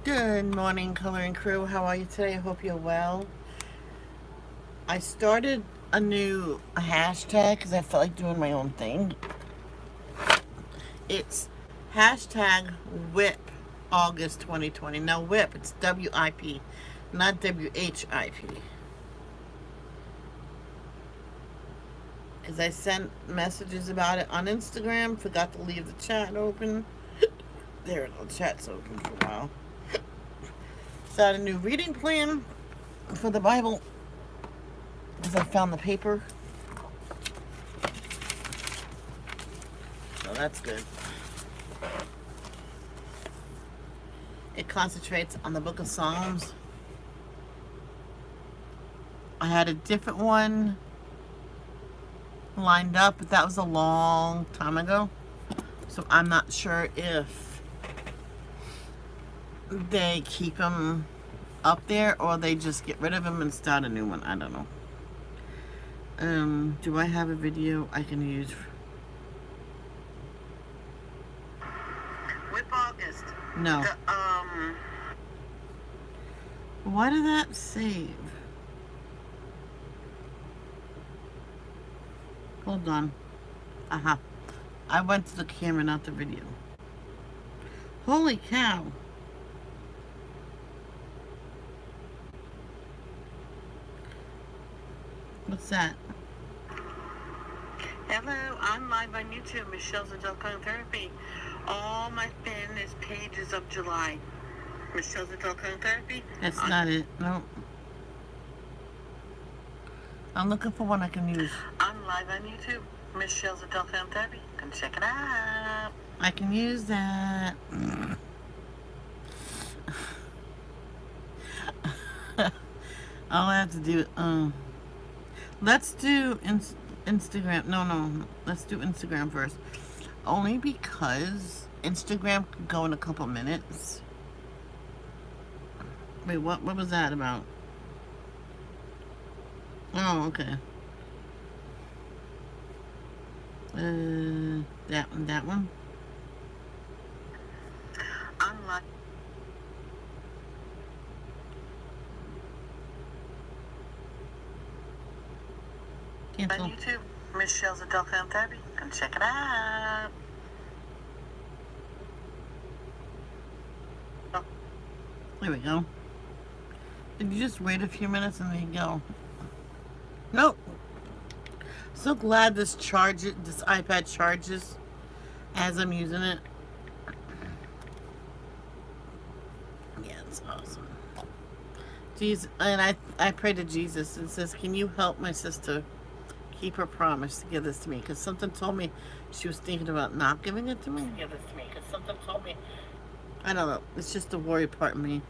Good morning, coloring crew. How are you today? I hope you're well. I started a new hashtag because I felt like doing my own thing. It's hashtag Wip August 2020. Now, Wip, it's WIP, not WHIP. Because I sent messages about it on Instagram, forgot to leave the chat open. There, the chat's open for a while. Started a new reading plan for the Bible because I found the paper. So that's good. It concentrates on the book of Psalms. I had a different one lined up, but that was a long time ago. So I'm not sure if they keep them up there or they just get rid of them and start a new one. I don't know. Do I have a video I can use? Wip August. No. Why did that save? Hold on. Aha. I went to the camera, not the video. Holy cow. What's that? Hello, I'm live on YouTube, Michelle's Adult Coloring Therapy. All my fan is pages of July. Michelle's Adult Coloring Therapy. That's not it, no. I'm looking for one I can use. I'm live on YouTube, Michelle's Adult Coloring Therapy. Come check it out. I can use that. All I have to do, let's do Instagram. No. Let's do Instagram first. Only because Instagram could go in a couple minutes. Wait, what was that about? Oh, okay. That one. Unlock. Cancel. On YouTube, Michelle's Adult Coloring Therapy. Come check it out. Oh. There we go. Did you just wait a few minutes and then go? Nope. So glad this iPad charges as I'm using it. Yeah, it's awesome. Jesus, and I pray to Jesus and says, can you help my sister keep her promise to give this to me? Because something told me she was thinking about not giving it to me. Give this to me because something told me. I don't know. It's just the worry part of me.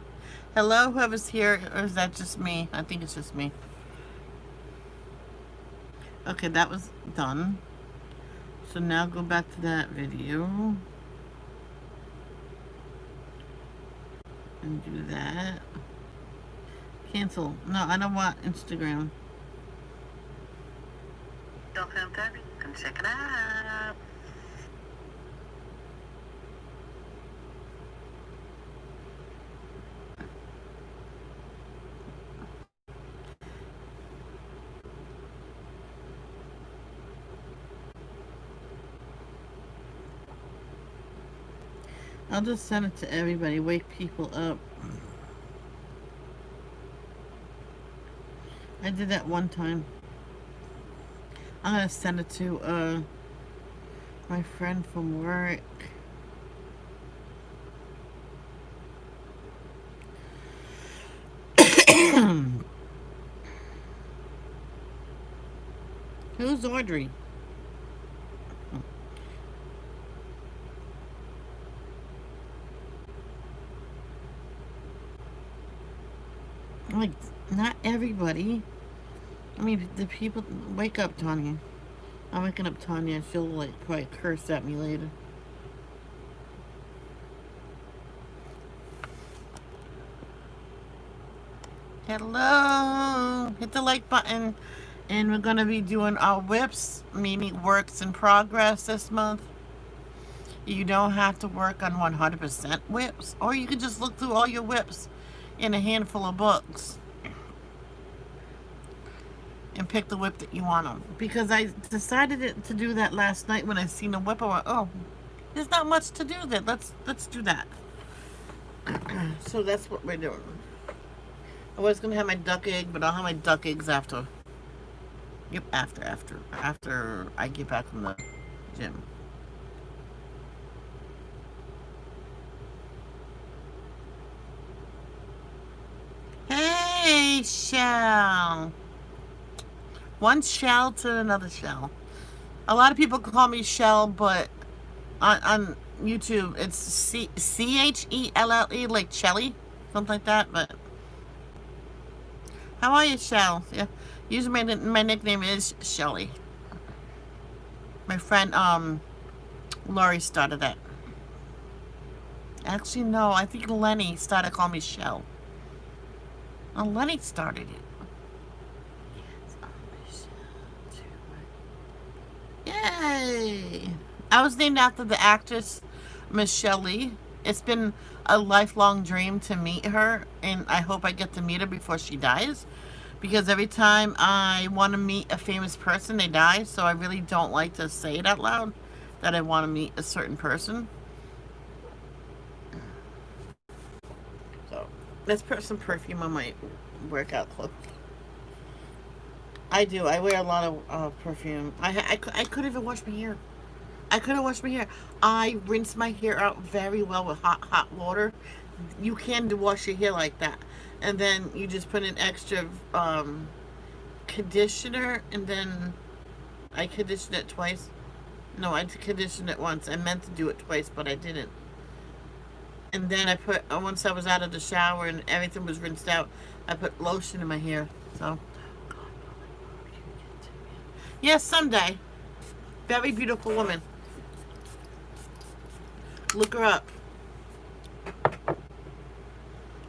Hello, whoever's here, or is that just me? I think it's just me. Okay, that was done. So now go back to that video. And do that. Cancel. No, I don't want Instagram. Come check it out. I'll just send it to everybody. Wake people up. I did that one time. I'm gonna send it to my friend from work. Who's Audrey? Like, not everybody. I mean, the people... Wake up, Tanya. I'm waking up Tanya. She'll, like, probably curse at me later. Hello! Hit the like button. And we're going to be doing our whips, meaning works in progress this month. You don't have to work on 100% whips, or you can just look through all your whips in a handful of books and pick the whip that you want them. Because I decided to do that last night when I seen a whip. I went, oh, there's not much to do there. Let's do that. So that's what we're doing. I was gonna have my duck egg, but I'll have my duck eggs after. Yep, after I get back from the gym. Hey, Shell. One shell to another shell. A lot of people call me Shell, but on YouTube it's Chelle, like Shelly, something like that. But how are you, Shell? Yeah, usually my nickname is Shelly. My friend Laurie started that. Actually, no, I think Lenny started calling me Shell. Oh, Lenny started it. Yay! I was named after the actress Michelle Lee. It's been a lifelong dream to meet her, and I hope I get to meet her before she dies. Because every time I want to meet a famous person, they die. So I really don't like to say it out loud that I want to meet a certain person. So let's put some perfume on my workout clothes. I do. I wear a lot of perfume. I could even wash my hair. I couldn't wash my hair. I rinse my hair out very well with hot water. You can wash your hair like that. And then you just put an extra conditioner, and then I conditioned it twice. No, I conditioned it once. I meant to do it twice, but I didn't. And then I put, once I was out of the shower and everything was rinsed out, I put lotion in my hair. So, yes, someday. Very beautiful woman. Look her up.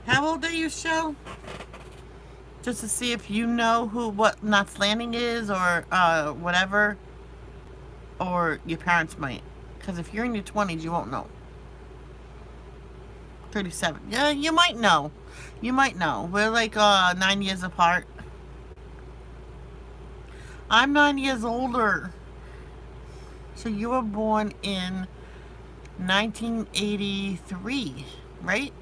How old are you, Shell? Just to see if you know what Knots Landing is, or whatever. Or your parents might. Because if you're in your 20s, you won't know. 37. Yeah, you might know. You might know. We're like 9 years apart. I'm 9 years older. So you were born in 1983, right?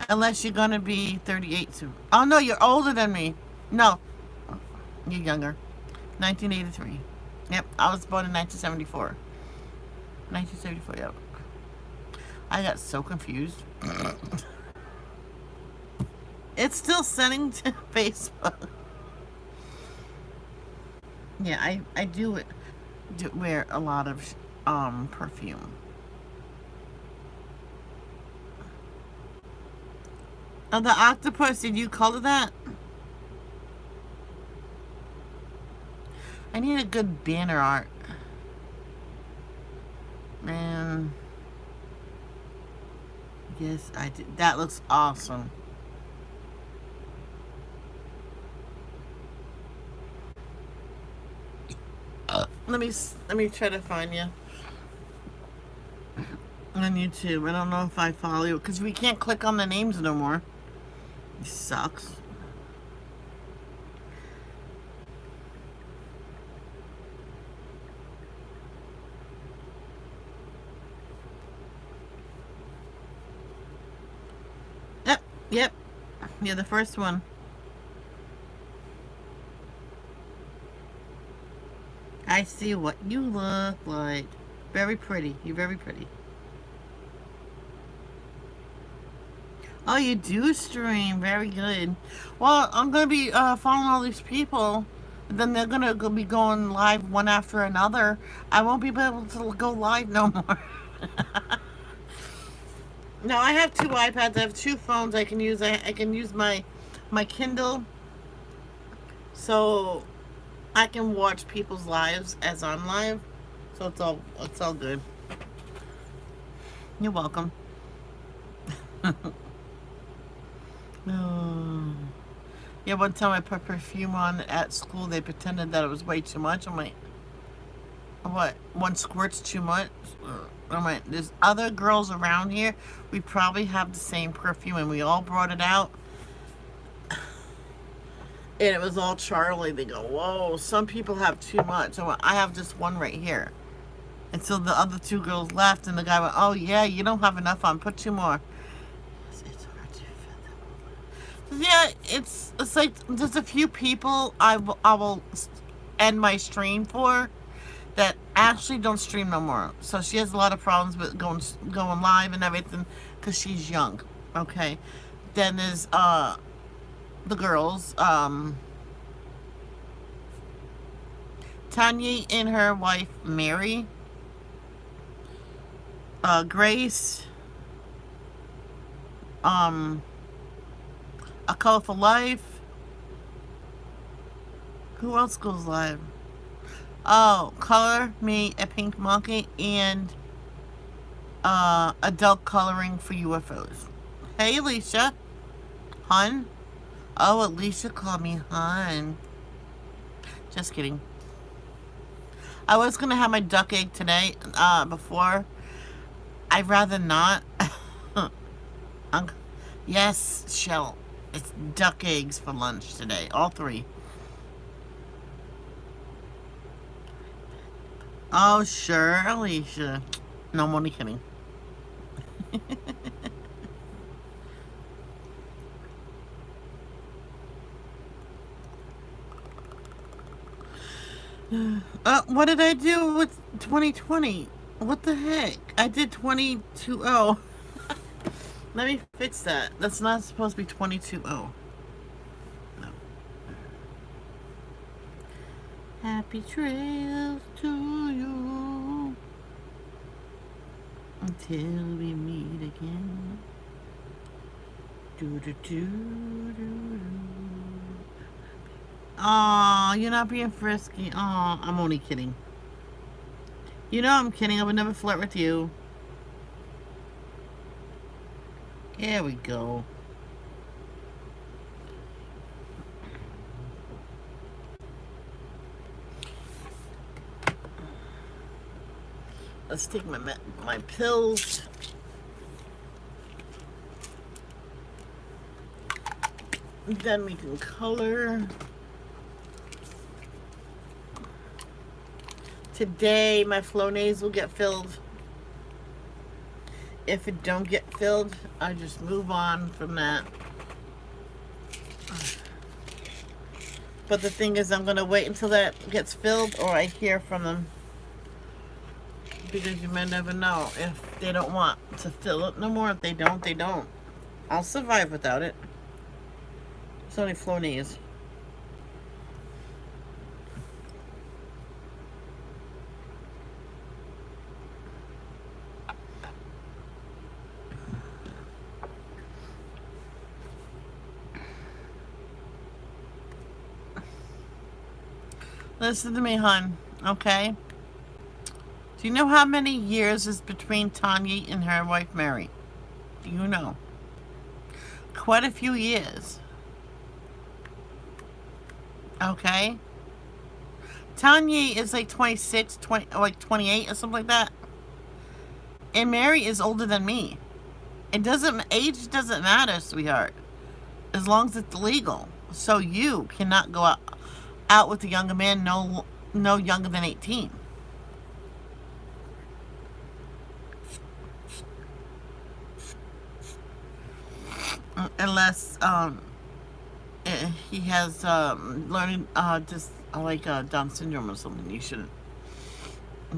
Unless you're going to be 38 soon. Oh, no, you're older than me. No, you're younger. 1983. Yep, I was born in 1974. 1974, yep. I got so confused. It's still sending to Facebook. Yeah, I do wear a lot of perfume. Oh, the octopus, did you color that? I need a good banner art. Man. Yes, I did. That looks awesome. Let me try to find you on YouTube. I don't know if I follow you because we can't click on the names no more. It sucks. Yep. Yeah, the first one. I see what you look like. Very pretty. You're very pretty. Oh, you do stream. Very good. Well, I'm going to be following all these people. Then they're going to be going live one after another. I won't be able to go live no more. No, I have two iPads. I have two phones I can use. I can use my Kindle, so I can watch people's lives as I'm live. So it's all good. You're welcome. Oh. Yeah, one time I put perfume on at school. They pretended that it was way too much. I'm like, What? One squirt's too much? I mean, there's other girls around here. We probably have the same perfume, and we all brought it out. And it was all Charlie. They go, whoa, some people have too much. I went, I have just one right here. And so the other two girls left, and the guy went, oh, yeah, you don't have enough on. Put two more. It's hard to fit them. Yeah, it's like there's a few people I will end my stream for that actually don't stream no more. So she has a lot of problems with going live and everything because she's young. Okay. Then there's the girls, Tanya and her wife Mary, Grace, A Colorful Life. Who else goes live? Oh, Color Me a Pink Monkey and Adult Coloring for UFOs. Hey, Alicia. Hun. Oh, Alicia called me hun. Just kidding. I was going to have my duck egg today, before. I'd rather not. Yes, Shell. It's duck eggs for lunch today. All three. Oh, sure, Alicia. No, I'm only kidding. What did I do with 2020? What the heck? I did 22-0. Let me fix that. That's not supposed to be 22-0. No. Happy trails to you until we meet again. Do do do do do. Aw, you're not being frisky. Aw, I'm only kidding. You know I'm kidding. I would never flirt with you. There we go. Let's take my pills. Then we can color. Today, my Flonase will get filled. If it don't get filled, I just move on from that. But the thing is, I'm going to wait until that gets filled or I hear from them. Because you may never know if they don't want to fill it no more. If they don't, they don't. I'll survive without it. It's only Flonase. Listen to me, hon, okay? Do you know how many years is between Tanya and her wife, Mary? Do you know? Quite a few years. Okay? Tanya is like 26, 20, like 28 or something like that. And Mary is older than me. Age doesn't matter, sweetheart. As long as it's legal. So you cannot go out with a younger man no younger than 18. Unless he has learning just like Down syndrome or something. You shouldn't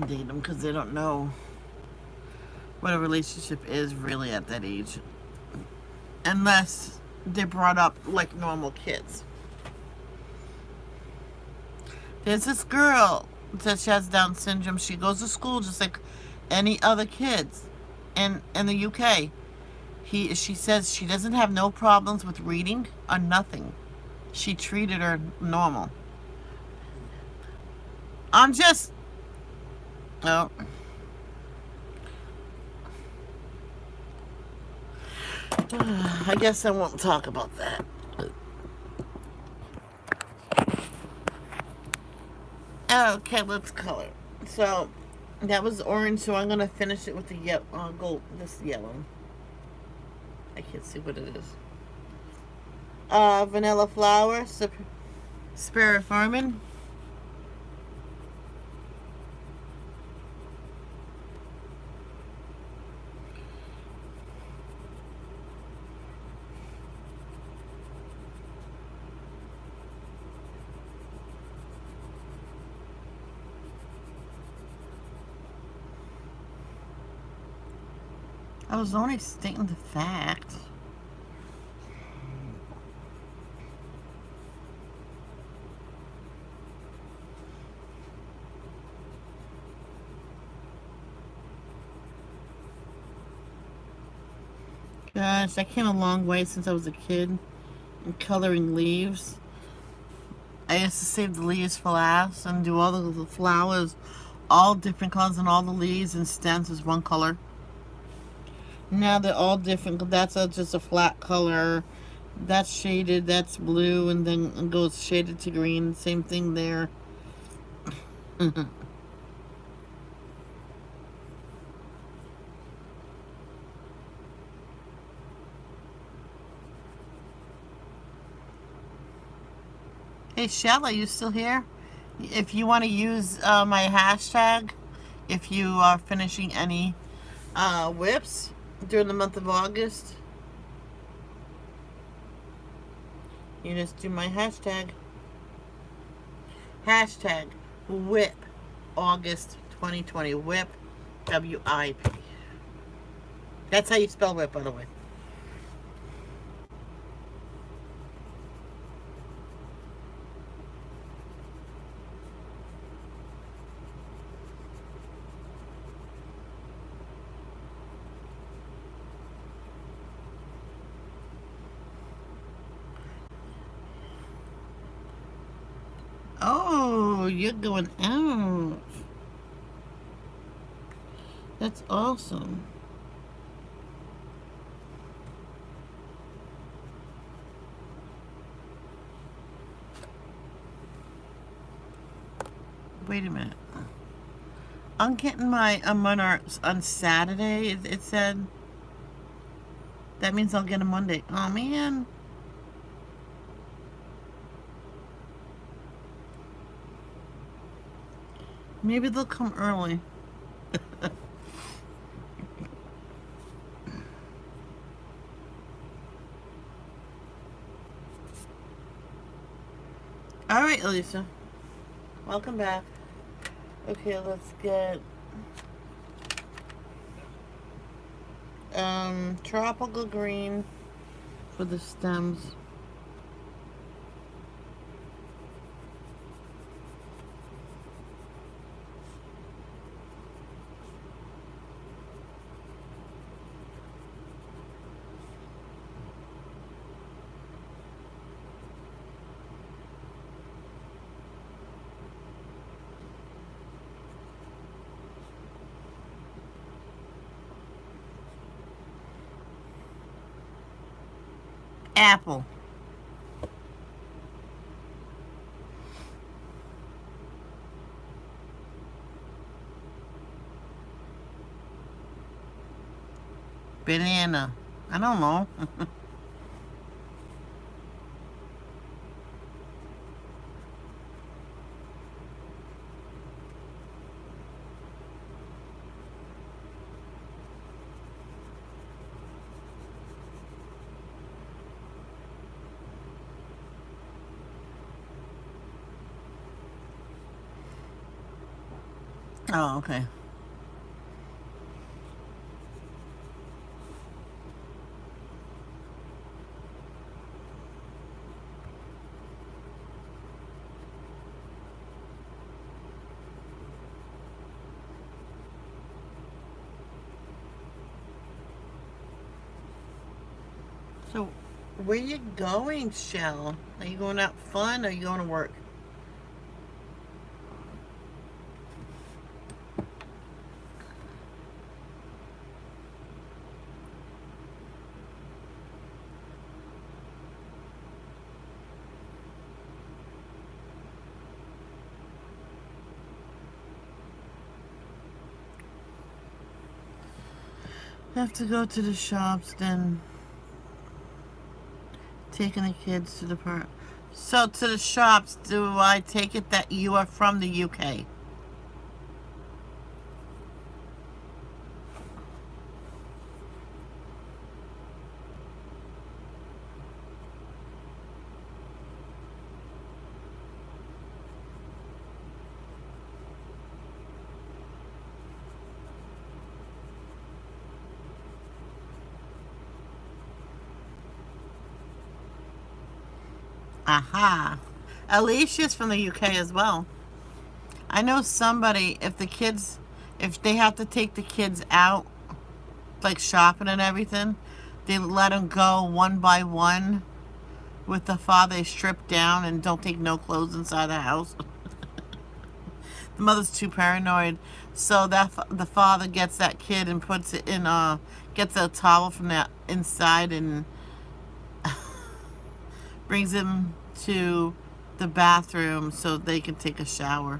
date him because they don't know what a relationship is really at that age, unless they're brought up like normal kids. There's this girl that she has Down syndrome. She goes to school just like any other kids in the UK. She says she doesn't have no problems with reading or nothing. She treated her normal. I'm just... Oh. I guess I won't talk about that. Okay, let's color. So that was orange. So I'm gonna finish it with the yellow, gold. This yellow. I can't see what it is. Vanilla flower, spirit farming. I was only stating the fact. Gosh, I came a long way since I was a kid in coloring leaves. I used to save the leaves for last and do all the flowers, all different colors, and all the leaves and stems was one color. Now they're all different. That's just a flat color. That's shaded, that's blue, and then it goes shaded to green. Same thing there. Hey, Shell, are you still here? If you want to use my hashtag, if you are finishing any whips during the month of August, you just do my hashtag. Hashtag Wip August 2020. Wip, WIP. That's how you spell whip, by the way. Oh, you're going out. That's awesome. Wait a minute. I'm getting my monarchs on Saturday. It said. That means I'll get them Monday. Oh, man. Maybe they'll come early. All right, Elisa. Welcome back. Okay, let's get tropical green for the stems. Apple. Banana. I don't know. Oh, okay. So, where you going, Shell? Are you going out fun or are you going to work? Have to go to the shops, then taking the kids to the park. So to the shops, do I take it that you are from the UK? Aha. Alicia's from the UK as well. I know somebody, if they have to take the kids out, like shopping and everything, they let them go one by one with the father stripped down and don't take no clothes inside the house. The mother's too paranoid. So that the father gets that kid and puts it in, gets a towel from that inside and brings him to the bathroom so they can take a shower.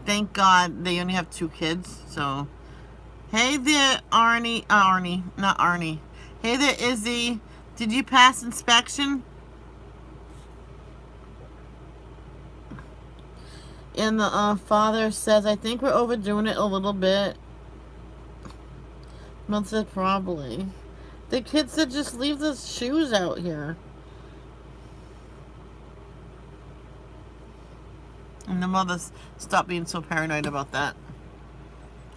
Thank God they only have 2 kids, so. Hey there, Arnie, not Arnie. Hey there, Izzy. Did you pass inspection? And the father says, I think we're overdoing it a little bit. Mom said, probably. The kid said, just leave the shoes out here. And the mother stopped being so paranoid about that.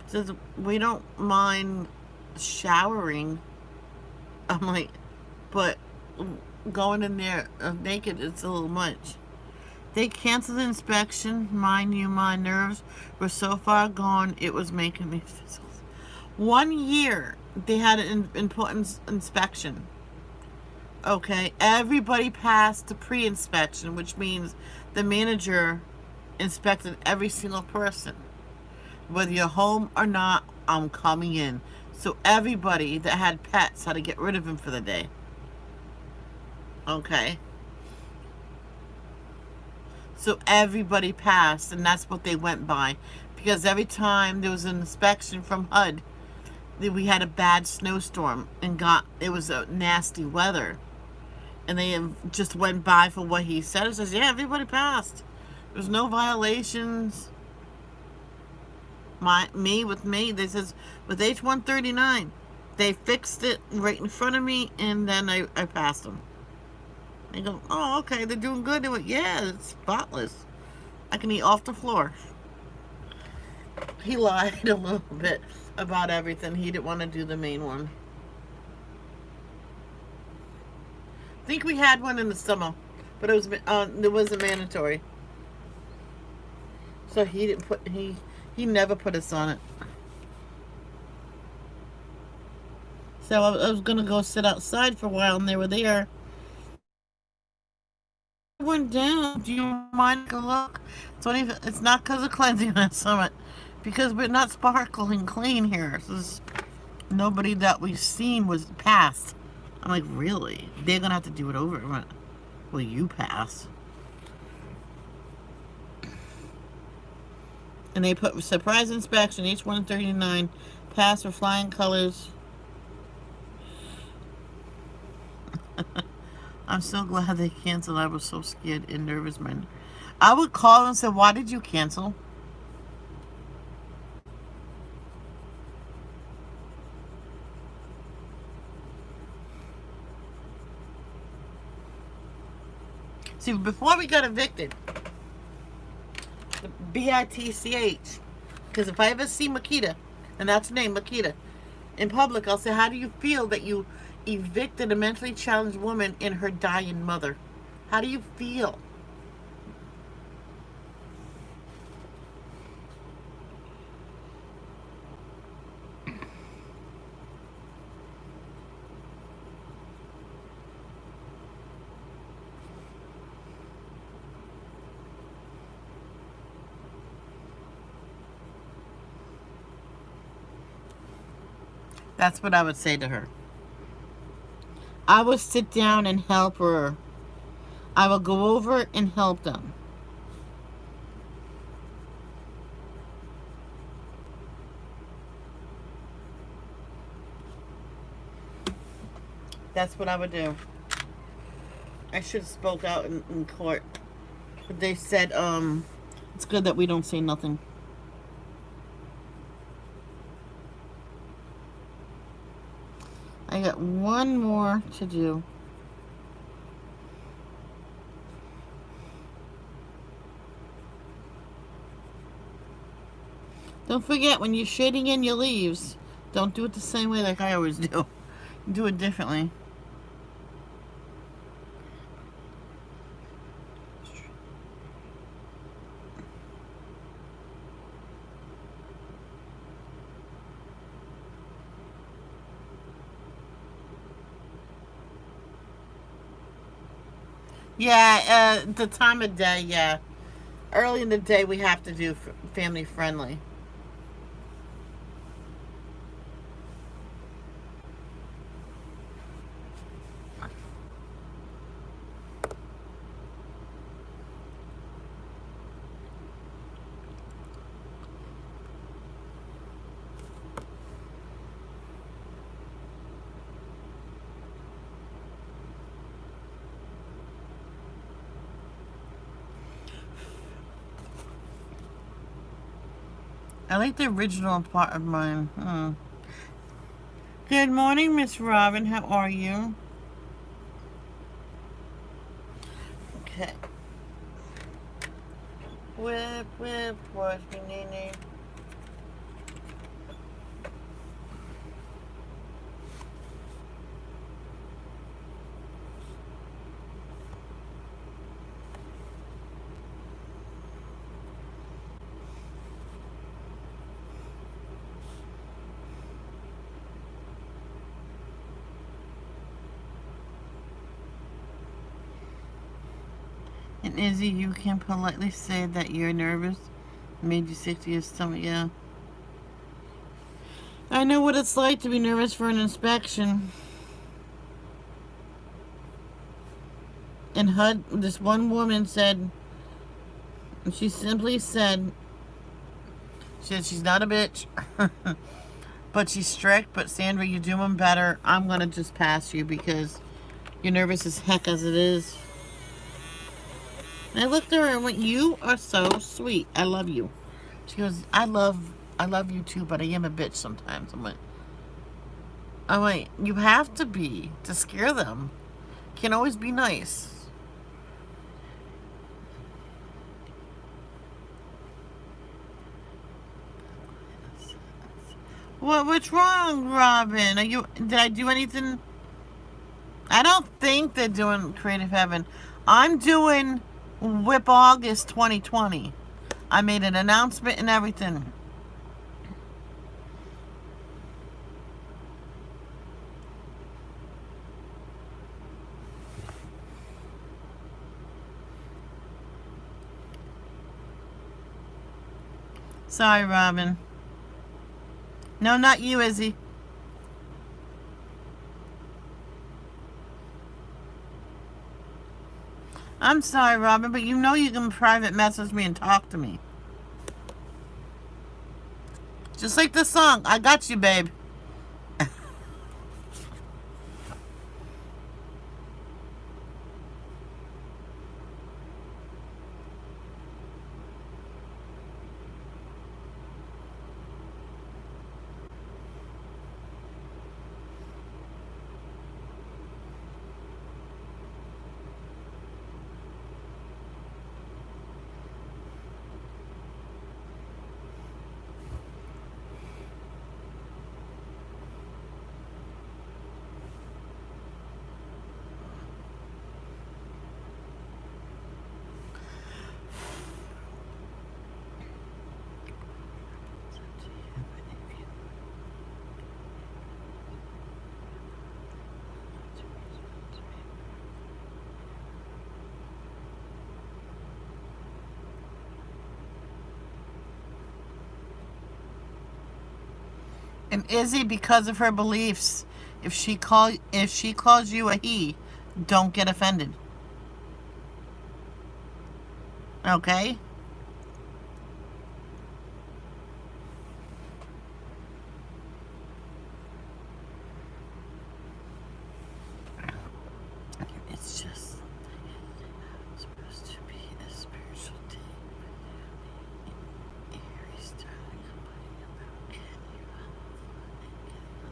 Says, we don't mind showering. I'm like, but going in there naked, it's a little much. They canceled the inspection. Mind you, my nerves were so far gone, it was making me fizzle. 1 year, they had an important inspection. Okay, everybody passed the pre-inspection, which means the manager inspected every single person. Whether you're home or not, I'm coming in. So everybody that had pets had to get rid of them for the day. Okay. So everybody passed, and that's what they went by. Because every time there was an inspection from HUD, we had a bad snowstorm and it was a nasty weather. And they just went by for what he said. It says, yeah, everybody passed. There's no violations. With me, they says, with H139, they fixed it right in front of me, and then I passed them. They go, oh, okay, they're doing good. They went, yeah, it's spotless. I can eat off the floor. He lied a little bit about everything. He didn't want to do the main one. I think we had one in the summer, but it wasn't mandatory. So he never put us on it. So I was gonna go sit outside for a while, and they were there. I went down. Do you mind a look? It's not because of cleanliness summit, because we're not sparkling clean here. Nobody that we've seen was passed. I'm like, really? They're gonna have to do it over. I'm like, well, you pass. And they put surprise inspection, H139, pass for flying colors. I'm so glad they canceled. I was so scared and nervous, man. I would call and say, why did you cancel? See, before we got evicted, the BITCH, because if I ever see Makita, and that's her name, Makita, in public, I'll say, how do you feel that you evicted a mentally challenged woman and her dying mother? How do you feel? That's what I would say to her. I would sit down and help her. I will go over and help them. That's what I would do. I should have spoke out in court. But they said, it's good that we don't say nothing. I got one more to do. Don't forget, when you're shading in your leaves, don't do it the same way like I always do. Do it differently. Yeah, the time of day, yeah. Early in the day, we have to do family friendly. I like the original part of mine. Good morning, Miss Robin. How are you? Okay. Whip, whip, wash me, nene. And Izzy, you can politely say that you're nervous. Made you sick to your stomach, yeah. I know what it's like to be nervous for an inspection. And HUD, this one woman said, she simply said, she's not a bitch, but she's strict. But Sandra, you're doing better. I'm going to just pass you because you're nervous as heck as it is. And I looked at her and went, you are so sweet. I love you. She goes, I love you too, but I am a bitch sometimes. I'm like, you have to be to scare them. Can't always be nice. What's wrong, Robin? Did I do anything? I don't think they're doing Creative Heaven. I'm doing Wip August 2020. I made an announcement and everything. Sorry, Robin. No, not you, Izzy. I'm sorry, Robin, but you know you can private message me and talk to me. Just like the song, I got you, babe. And Izzy, because of her beliefs, if she calls you a he, don't get offended. Okay?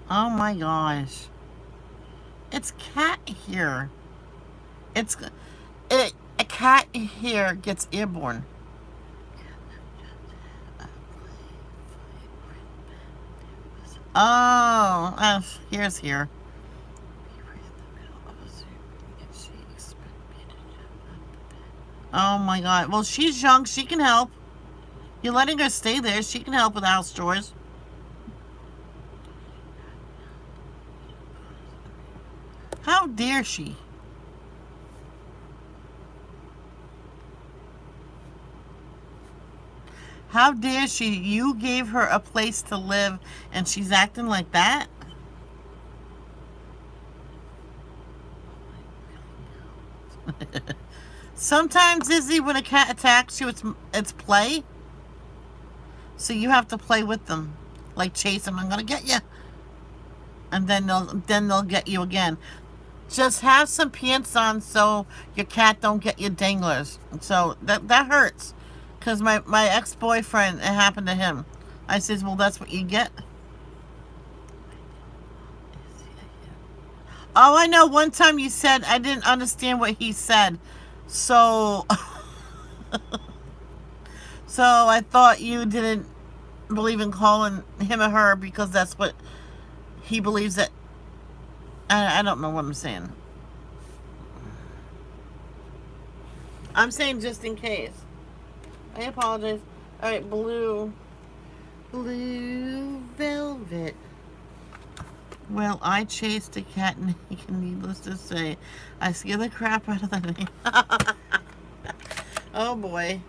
Oh my gosh. It's cat here. It's a cat here gets airborne. Oh, here's here. Oh my god. Well, she's young. She can help. You're letting her stay there. She can help with house chores. How dare she? How dare she? You gave her a place to live and she's acting like that? Sometimes, Izzy, when a cat attacks you, it's play. So you have to play with them. Like chase them, I'm gonna get you. And then they'll get you again. Just have some pants on so your cat don't get your danglers. So that hurts. Because my ex-boyfriend, it happened to him. I says, well, that's what you get. Oh, I know. One time you said, I didn't understand what he said. So, so I thought you didn't believe in calling him or her because that's what he believes that. I don't know what I'm saying. I'm saying just in case. I apologize. All right, blue velvet. Well, I chased a cat naked, needless to say. I scared the crap out of the name. Oh boy.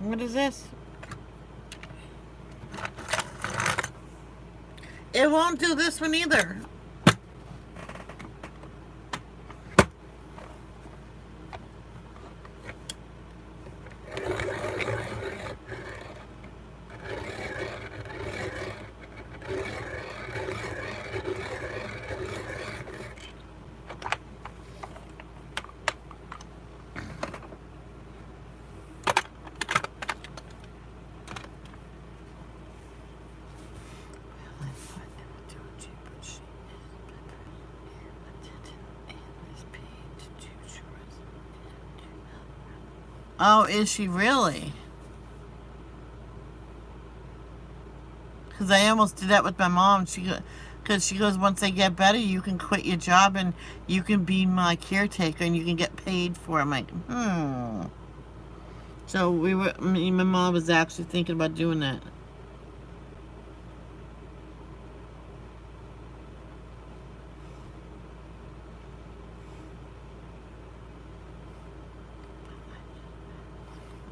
What is this? It won't do this one either. Oh, is she really? Because I almost did that with my mom. Because she goes, once I get better, you can quit your job and you can be my caretaker and you can get paid for it. I'm like, So me and my mom was actually thinking about doing that.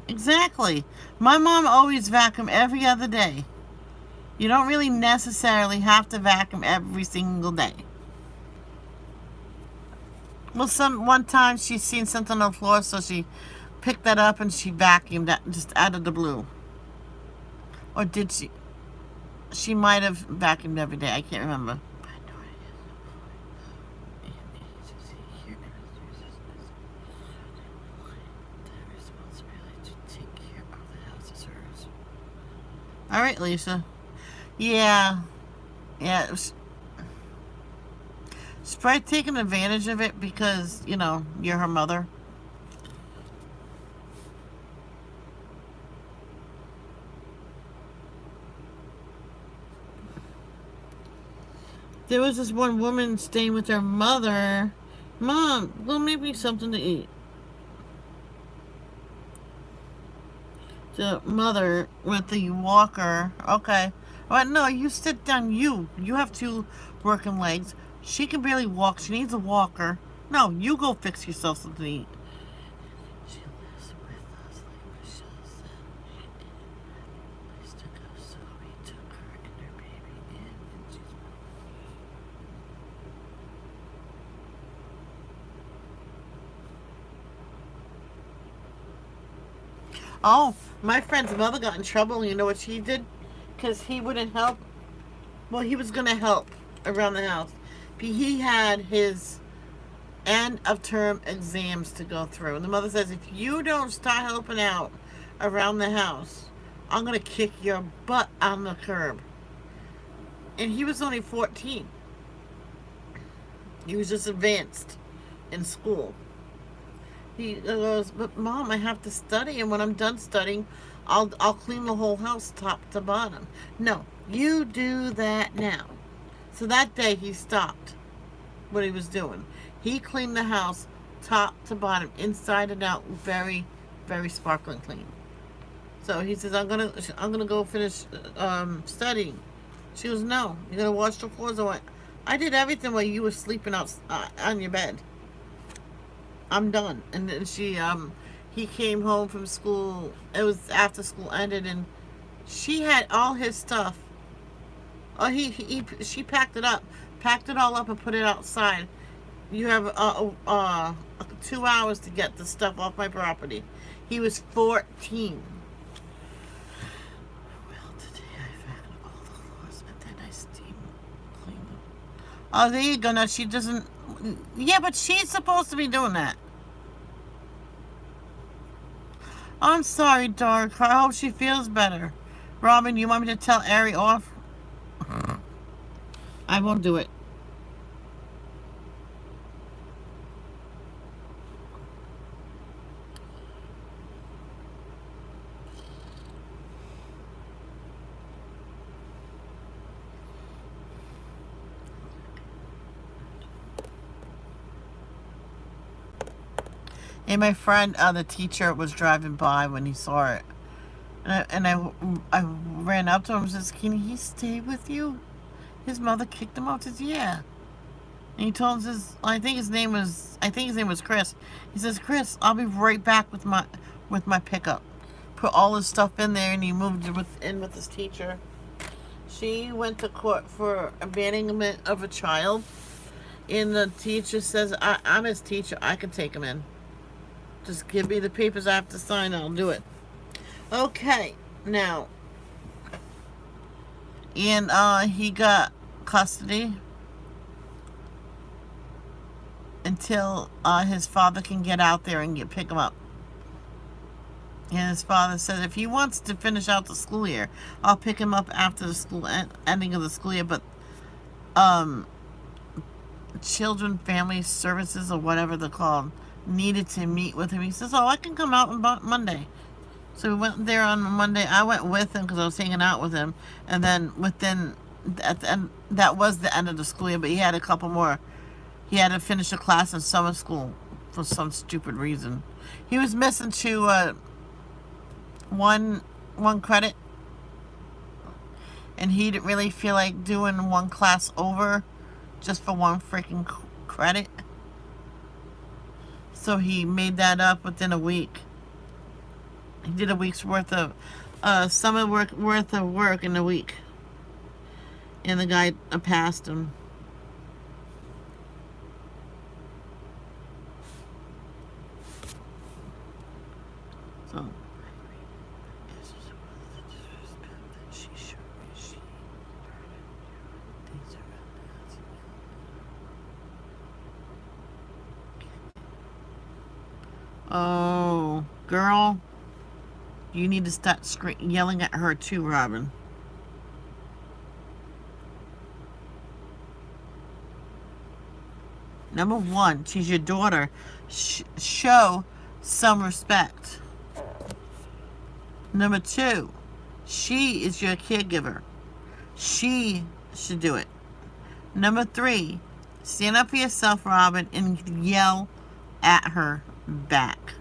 Exactly. My mom always vacuumed every other day. You don't really necessarily have to vacuum every single day. Well, one time she seen something on the floor, so she picked that up and she vacuumed that just out of the blue. Or did she? She might have vacuumed every day. I can't remember. All right, Lisa. Yeah. Yeah. She's probably taking advantage of it because, you're her mother. There was this one woman staying with her mother. Mom, well, maybe something to eat. The mother with the walker. Okay. All right, no, you sit down. You have two working legs. She can barely walk. She needs a walker. No, you go fix yourself something to eat. She lives with us, like Michelle said. Place to go, so we took her and her baby in, and she's. Oh, my friend's mother got in trouble. You know what she did? Because he wouldn't help. Well, he was going to help around the house. He had his end of term exams to go through. And the mother says, if you don't start helping out around the house, I'm going to kick your butt on the curb. And he was only 14. He was just advanced in school. He goes, but Mom, I have to study, and when I'm done studying, I'll clean the whole house top to bottom. No, you do that now. So that day he stopped what he was doing. He cleaned the house top to bottom, inside and out, very, very sparkling clean. So he says, I'm gonna go finish studying. She goes, no, you're gonna wash the floors. I did everything while you were sleeping out on your bed. I'm done. And then he came home from school. It was after school ended, and she had all his stuff. Oh, she packed it all up, and put it outside. You have 2 hours to get the stuff off my property. He was 14. Well, today I vacuumed all the floors, and then I steam cleaned them. Oh, there you go. Now she doesn't. Yeah, but she's supposed to be doing that. I'm sorry, Dark. I hope she feels better. Robin, you want me to tell Ari off? I won't do it. And my friend, the teacher, was driving by when he saw it. I ran up to him and says, can he stay with you? His mother kicked him out. Says, yeah. And he told him, I think his name was Chris. He says, Chris, I'll be right back with my pickup. Put all his stuff in there, and he moved it in with his teacher. She went to court for abandonment of a child. And the teacher says, I'm his teacher. I can take him in. Just give me the papers I have to sign. I'll do it. Okay. Now. And he got custody until his father can get out there and pick him up. And his father said if he wants to finish out the school year, I'll pick him up after the school ending of the school year. But Children Family Services, or whatever they're called, needed to meet with him. He says, oh, I can come out on Monday. So we went there on Monday. I went with him because I was hanging out with him. And then at the end, that was the end of the school year, but he had a couple more. He had to finish a class in summer school for some stupid reason. He was missing one credit, and he didn't really feel like doing one class over just for one freaking credit. So he made that up within a week. He did a week's worth of summer worth of work in a week, and the guy passed him. So. Oh, girl, you need to start yelling at her too, Robin. Number one, she's your daughter. Show some respect. Number two, she is your caregiver. She should do it. Number three, stand up for yourself, Robin, and yell at her back.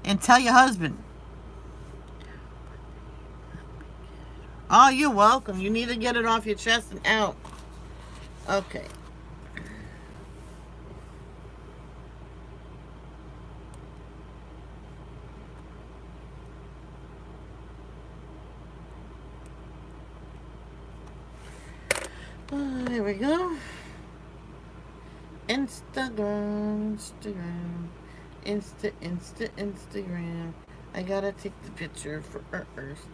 And tell your husband. Oh, you're welcome. You need to get it off your chest and out. Okay. There we go. Instagram. Instagram. I gotta take the picture for Earth.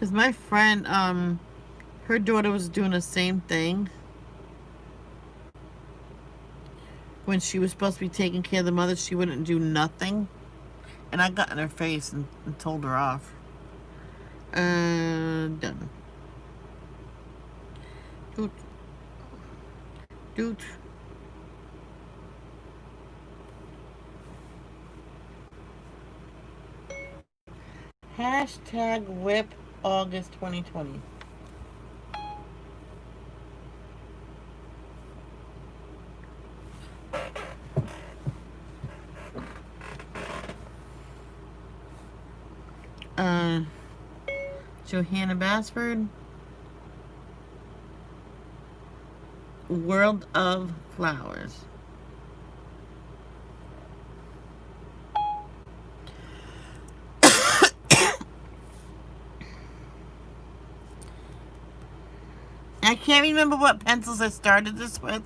Because my friend, her daughter was doing the same thing when she was supposed to be taking care of the mother. She wouldn't do nothing, and I got in her face and told her off. Done. Doot. Doot. Hashtag Wip August 2020. Uh, Johanna Basford. World of Flowers. I can't remember what pencils I started this with.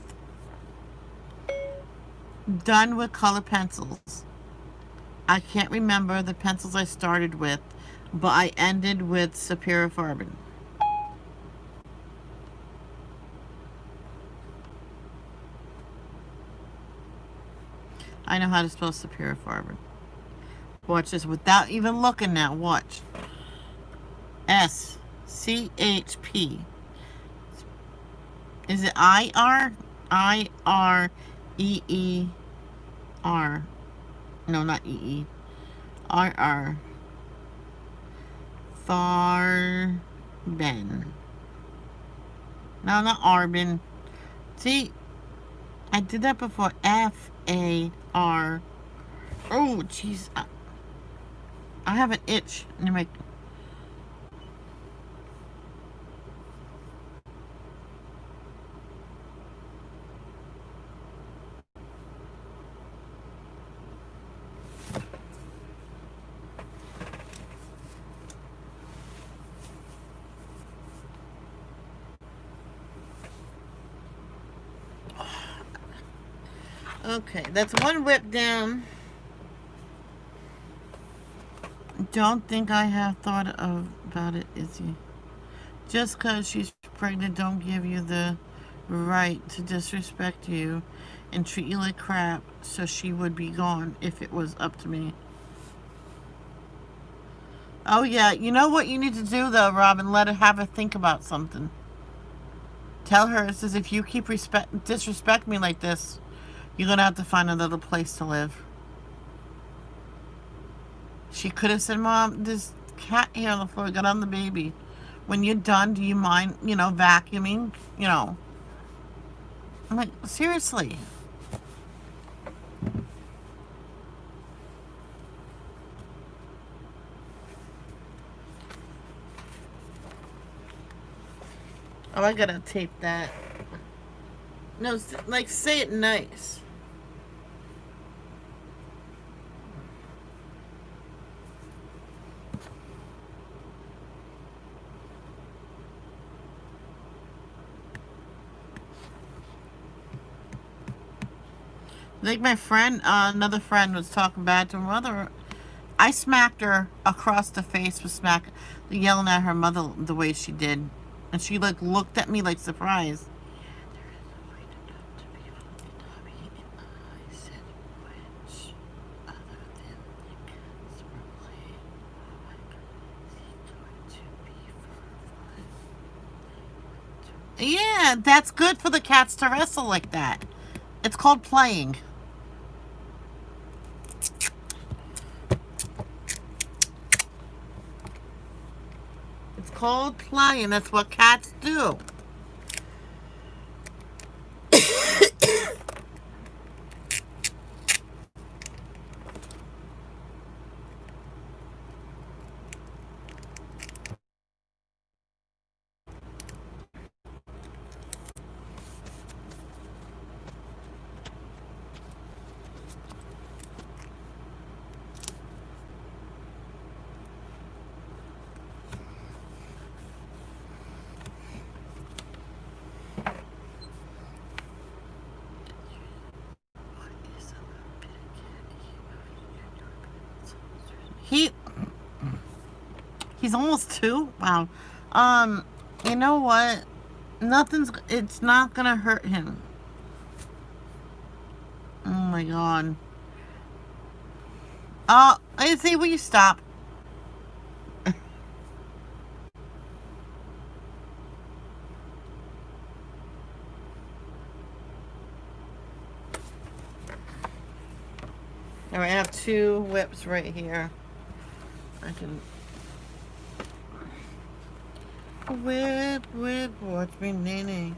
Done with color pencils. I can't remember the pencils I started with, but I ended with Superior Farbin. I know how to spell Superior Farbin. Watch this without even looking now. Watch. SCHP. Is it IR? IREER. No, not EE. RR. Farben. No, not Arbin. See, I did that before. FAR. Oh, jeez. I have an itch in my. Okay, that's one whip down. Don't think I have thought about it, Izzy. Just because she's pregnant don't give you the right to disrespect you and treat you like crap, so she would be gone if it was up to me. Oh yeah, you know what you need to do though, Robin? Let her have her think about something. Tell her, it says, if you keep disrespect me like this, you're gonna have to find another place to live. She could have said, Mom, there's cat here on the floor, got on the baby. When you're done, do you mind, vacuuming? I'm like, seriously. Oh, I gotta tape that. No, like, say it nice. Like my friend, another friend was talking bad to her mother. I smacked her across the face with yelling at her mother the way she did. And she, like, looked at me like surprised. Yeah, that's good for the cats to wrestle like that. It's called playing. It's called playing. That's what cats do. He's almost 2? Wow. Um, you know what? It's not gonna hurt him. Oh my god. I say, will you stop? Alright, I have 2 whips right here. I can whip, watch me nanny.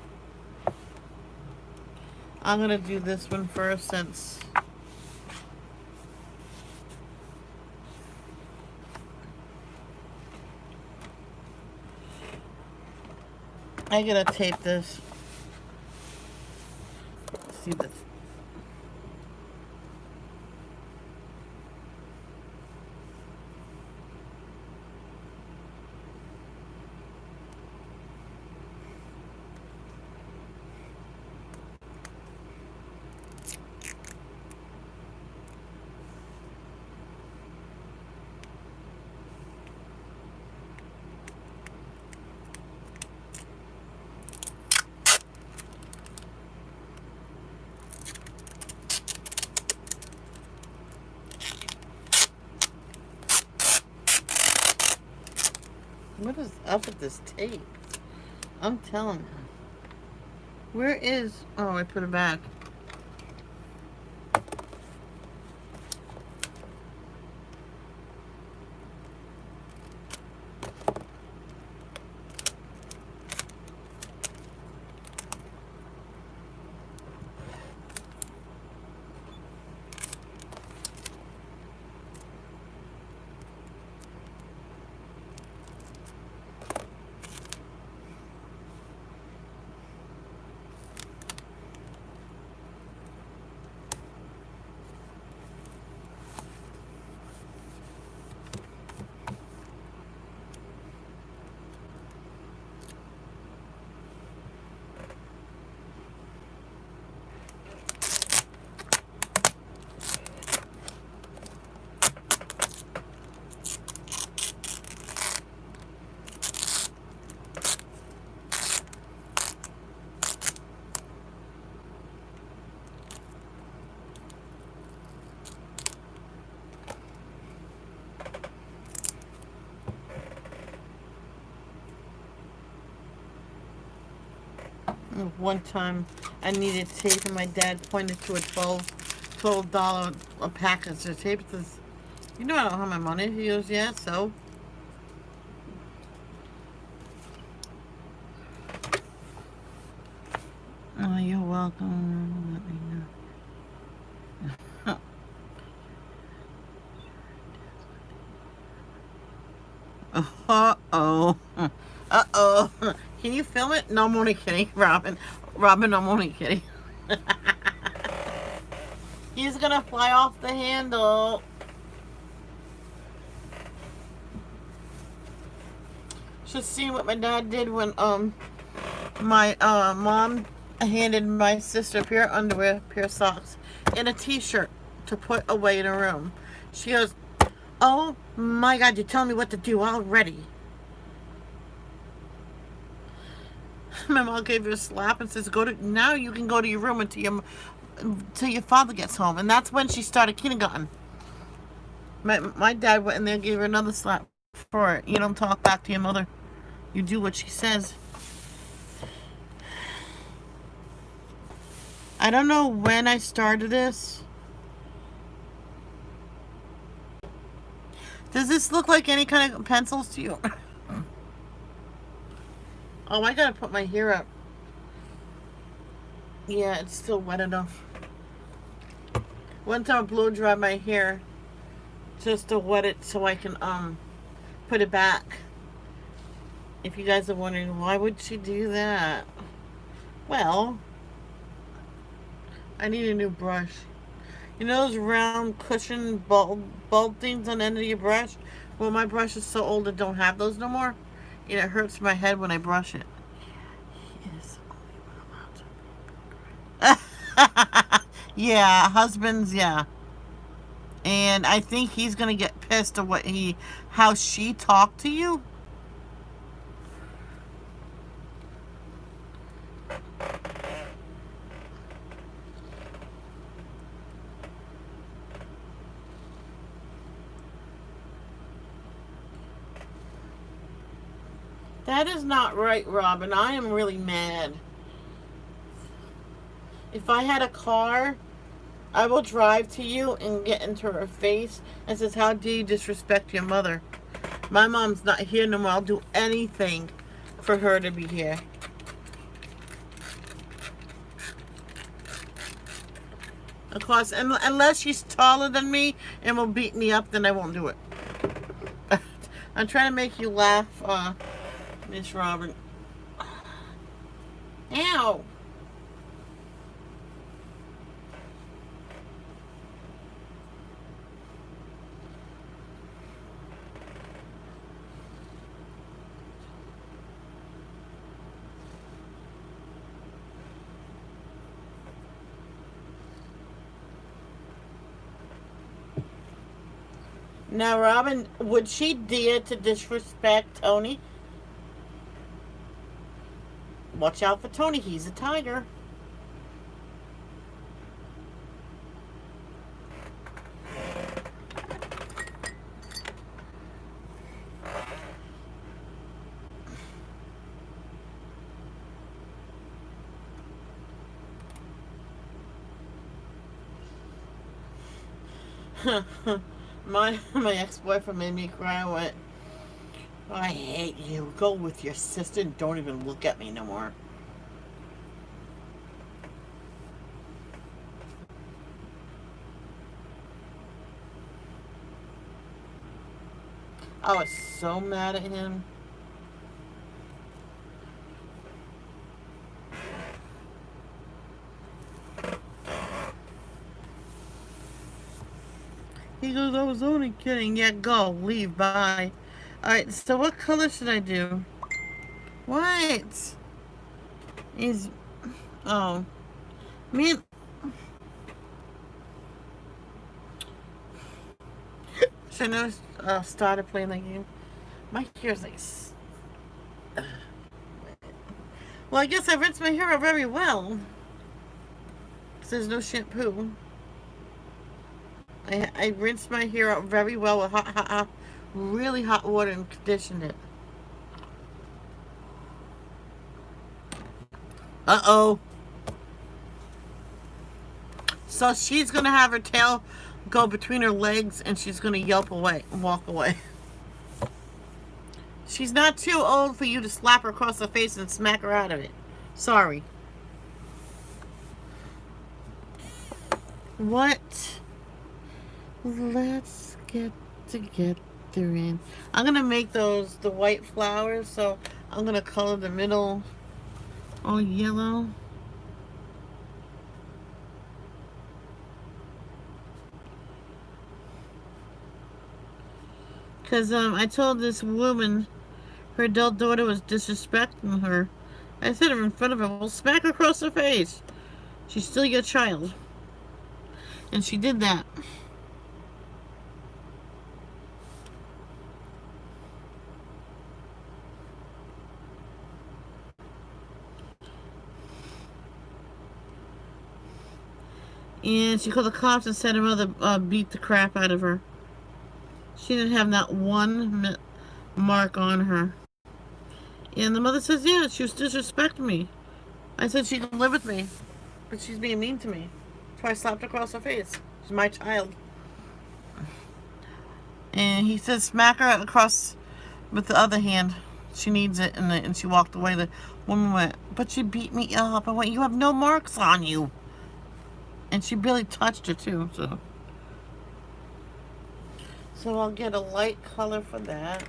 I'm gonna do this one first since I gotta tape this. See this. What is up with this tape? I'm telling you. Where is... Oh, I put it back. One time I needed tape and my dad pointed to a $12 a package of tape. Says, you know I don't have my money. He goes, yeah, so. Oh, you're welcome. Let me know. Uh-oh. Uh-oh. Can you film it? No, I'm only kidding, Robin. Robin, I'm only kidding. He's gonna fly off the handle. Should see what my dad did when my mom handed my sister a pair of underwear, a pair of socks, and a t-shirt to put away in her room. She goes, oh my god, you're telling me what to do already. My mom gave her a slap and says, now you can go to your room until your father gets home. And that's when she started kindergarten. My dad went in there and gave her another slap for it. You don't talk back to your mother. You do what she says. I don't know when I started this. Does this look like any kind of pencils to you? Oh, I gotta put my hair up. Yeah, it's still wet enough. One time I blow dry my hair just to wet it so I can put it back. If you guys are wondering why would she do that? Well, I need a new brush. You know those round cushion bulb things on the end of your brush? Well, my brush is so old I don't have those no more. And it hurts my head when I brush it. Yes. Yeah, husbands, yeah. And I think he's going to get pissed at how she talked to you. That is not right, Robin. I am really mad. If I had a car, I will drive to you and get into her face and says, "How do you disrespect your mother? My mom's not here no more. I'll do anything for her to be here." Of course, unless she's taller than me and will beat me up, then I won't do it. I'm trying to make you laugh, Miss Robin. Ow! Now, Robin, would she dare to disrespect Tony? Watch out for Tony. He's a tiger. my ex-boyfriend made me cry. I went, "I hate you. Go with your sister and don't even look at me no more." I was so mad at him. He goes, "I was only kidding." Yeah, go. Leave. Bye. Alright, so what color should I do? What? He's... Oh. Man... Should I know started playing that game? My hair's like... Well, I guess I rinsed my hair out very well. Because there's no shampoo. I rinsed my hair out very well with really hot water and conditioned it. Uh-oh. So she's going to have her tail go between her legs and she's going to yelp away and walk away. She's not too old for you to slap her across the face and smack her out of it. Sorry. What? Let's get together in. I'm going to make those the white flowers, so I'm going to color the middle all yellow. Because I told this woman her adult daughter was disrespecting her. I said her in front of her, "Well, smack her across the face. She's still your child." And she did that. And she called the cops and said her mother beat the crap out of her. She didn't have not one mark on her. And the mother says, "Yeah, she was disrespecting me." I said she can live with me, but she's being mean to me. So I slapped her across her face. She's my child. And he said, "Smack her across with the other hand. She needs it." And she walked away. The woman went, "But she beat me up." I went, "You have no marks on you." And she barely touched her too, so I'll get a light color for that.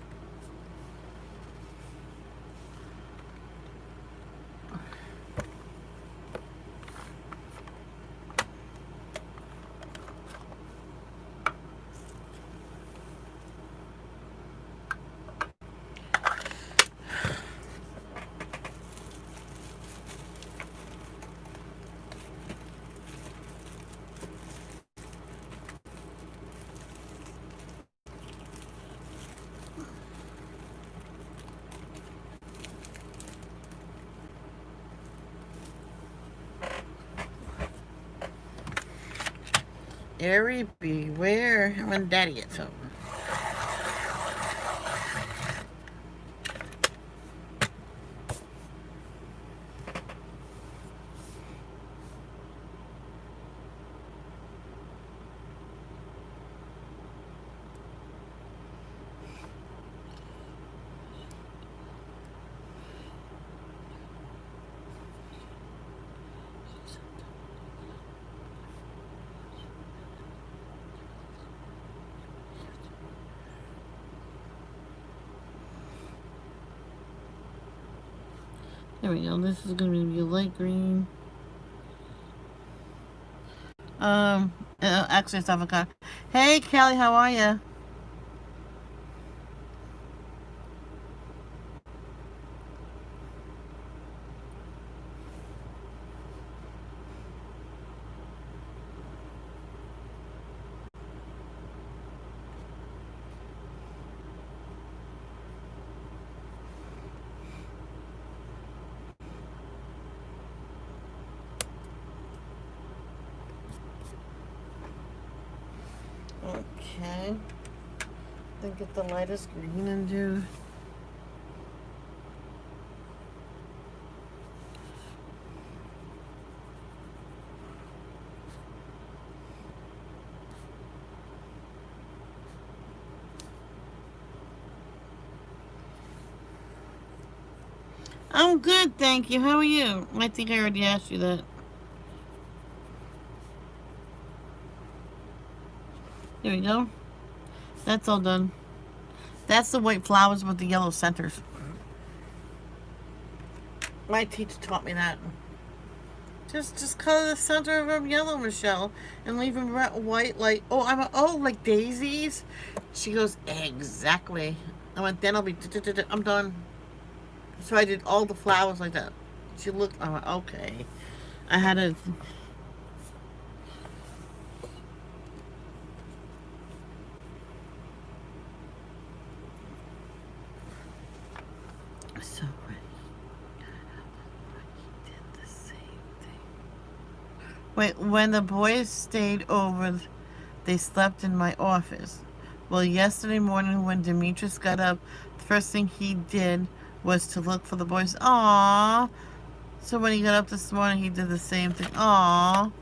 Airy, beware when Daddy gets home. There we go. This is going to be light green. Actually, it's avocado. Hey, Kelly, how are you? Okay. Then get the lightest green and do. I'm good, thank you. How are you? I think I already asked you that. There we go. That's all done. That's the white flowers with the yellow centers. My teacher taught me that. Just color the center of them yellow, Michelle, and leave them white like like daisies. She goes, exactly. I went, then I'll be I'm done. So I did all the flowers like that. She looked, I went, okay. I had a so did the same thing. Wait, when the boys stayed over, they slept in my office. Well, yesterday morning when Demetrius got up, the first thing he did was to look for the boys. Aww. So when he got up this morning, he did the same thing. Aww.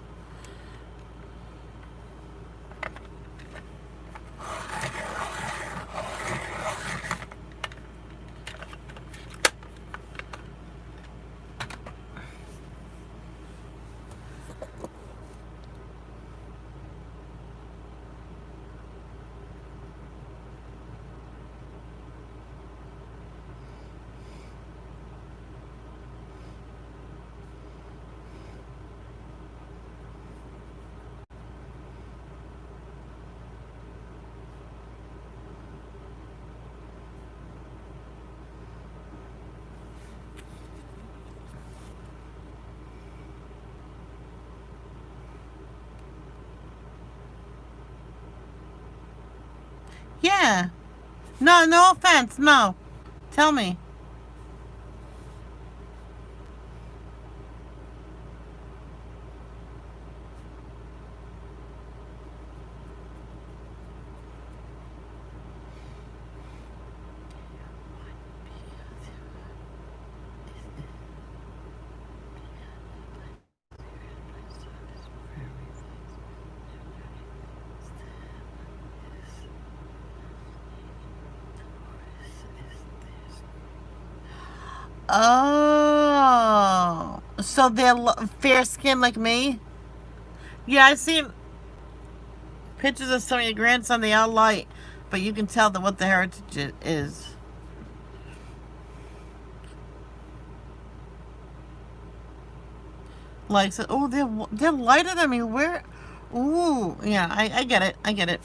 Yeah. No, no offense. No. Tell me. Oh. So they're fair skinned like me? Yeah, I've seen pictures of some of your grandson. They are light, but you can tell that what the heritage is. Like, so, oh, they're lighter than me. Where? Ooh, yeah, I get it. I get it.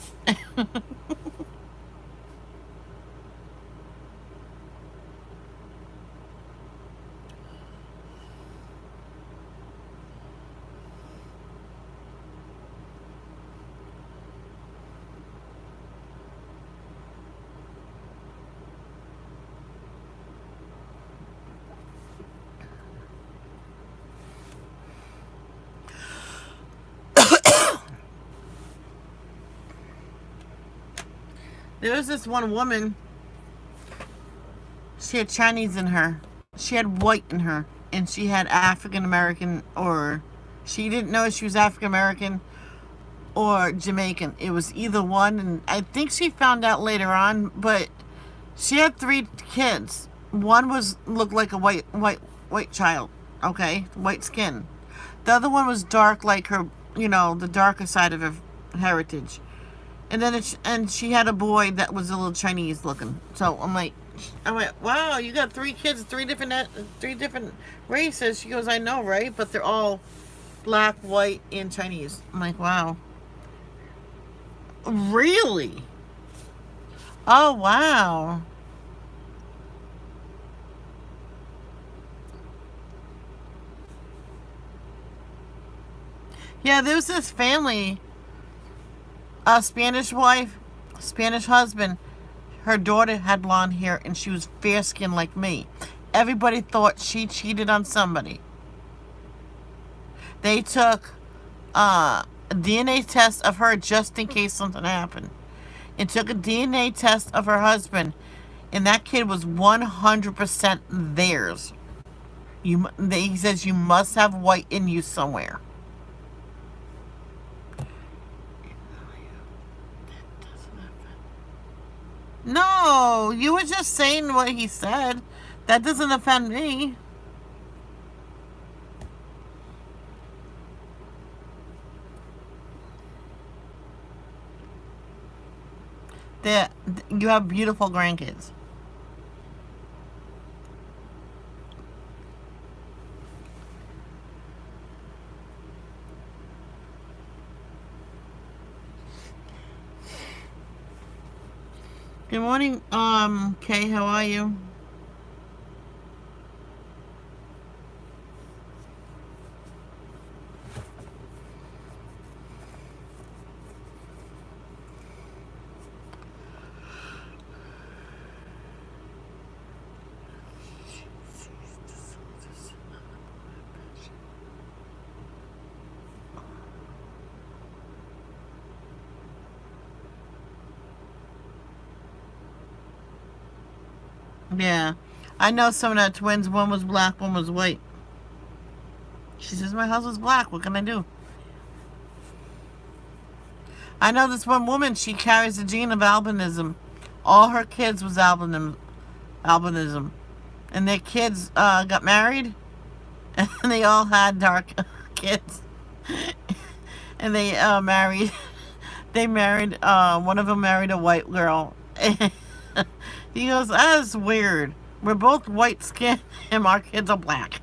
There was this one woman, she had Chinese in her. She had white in her. And she had African American, or she didn't know she was African American or Jamaican. It was either one. And I think she found out later on, but she had 3 kids. One was looked like a white child, okay? White skin. The other one was dark like her, the darker side of her heritage. And then and she had a boy that was a little Chinese looking. So I went, wow, you got 3 kids, three different races. She goes, I know, right? But they're all black, white, and Chinese. I'm like, wow, really? Oh, wow. Yeah, there was this family, a Spanish wife, Spanish husband. Her daughter had blonde hair and she was fair skinned like me. Everybody thought she cheated on somebody. They took a DNA test of her just in case something happened. And took a DNA test of her husband. And that kid was 100% theirs. He says you must have white in you somewhere. No, you were just saying what he said. That doesn't offend me. That you have beautiful grandkids. Good morning, Kay. How are you? Yeah, I know some of the twins. One was black, one was white. She says my husband's black. What can I do? I know this one woman. She carries the gene of albinism. All her kids was albinism, and their kids got married, and they all had dark kids, and they married. They married. One of them married a white girl. He goes, that's weird. We're both white skin and our kids are black.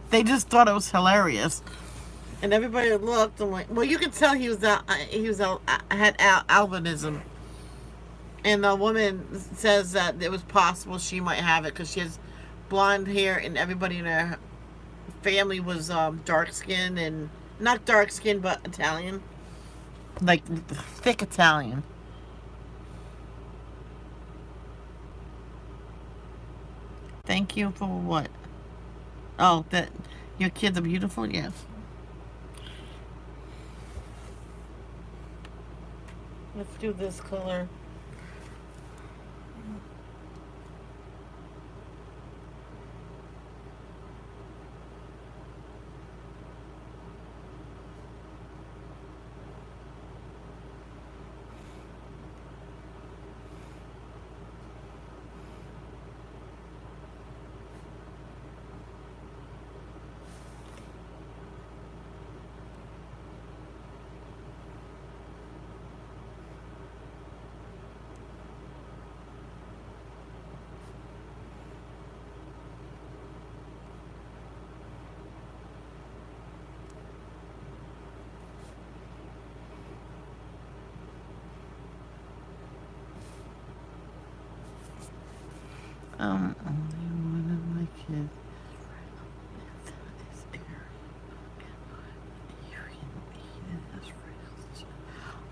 They just thought it was hilarious. And everybody looked and like, well, you could tell had albinism. And the woman says that it was possible she might have it because she has blonde hair and everybody in her family was dark skin and not dark skin but Italian, like thick Italian. Thank you for what? Oh, that your kids are beautiful? Yes. Let's do this color. Only one of my kids is Arian.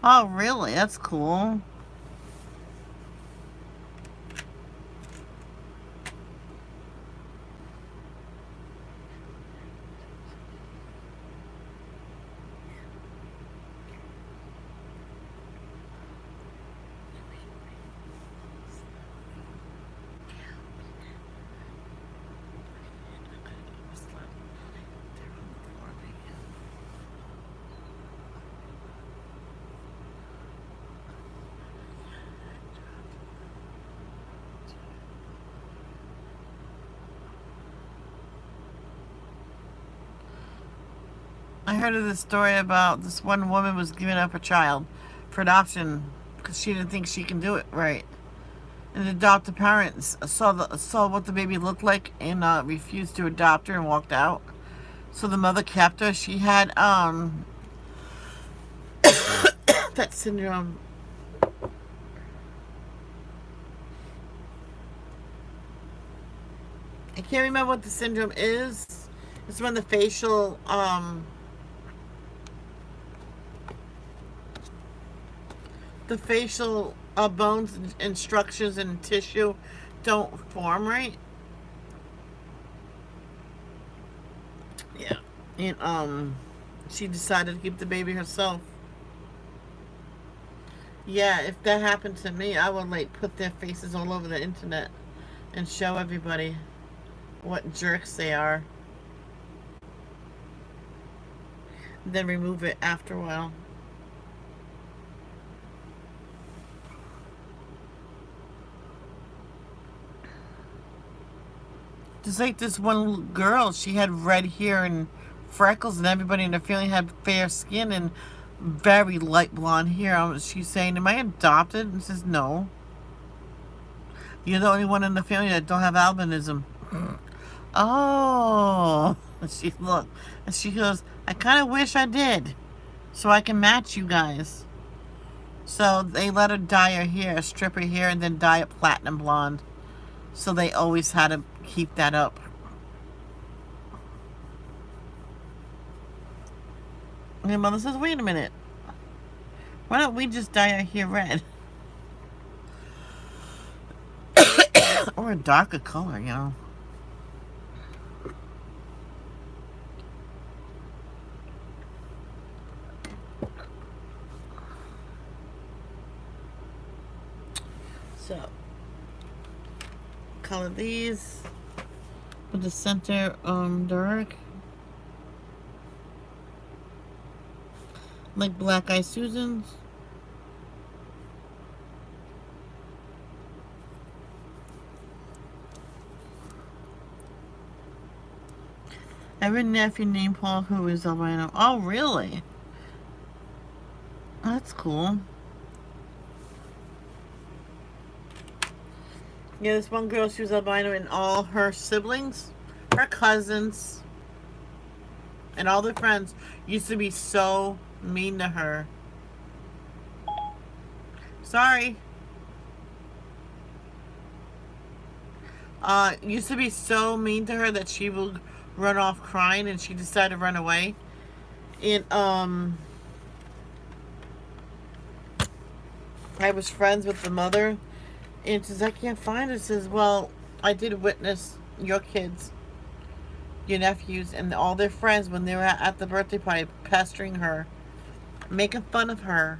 Oh, really? That's cool. I heard of this story about this one woman was giving up her child for adoption because she didn't think she can do it right. And the adoptive parents saw what the baby looked like and refused to adopt her and walked out. So the mother kept her. She had that syndrome. I can't remember what the syndrome is. It's when the facial bones and structures and tissue don't form right. Yeah. And she decided to keep the baby herself. Yeah, if that happened to me, I would like put their faces all over the internet and show everybody what jerks they are. Then remove it after a while. Just like this one girl, she had red hair and freckles, and everybody in the family had fair skin and very light blonde hair. She's saying, "Am I adopted?" And says, "No. You're the only one in the family that don't have albinism." Oh, and she looked, and she goes, "I kind of wish I did, so I can match you guys." So they let her dye her hair, strip her hair, and then dye it platinum blonde. So they always had to keep that up. And your mother says, "Wait a minute. Why don't we just dye our hair red?" Or a darker color, you know. So, color these with the center dark. Like Black Eyed Susans. I have a nephew named Paul who is albino. Oh, really? That's cool. Yeah, this one girl, she was albino, and all her siblings, her cousins, and all their friends used to be so mean to her. Sorry. Used to be so mean to her that she would run off crying, and she decided to run away. And I was friends with the mother, and says, "I can't find her." Says, "Well, I did witness your kids, your nephews, and all their friends when they were at the birthday party pestering her, making fun of her,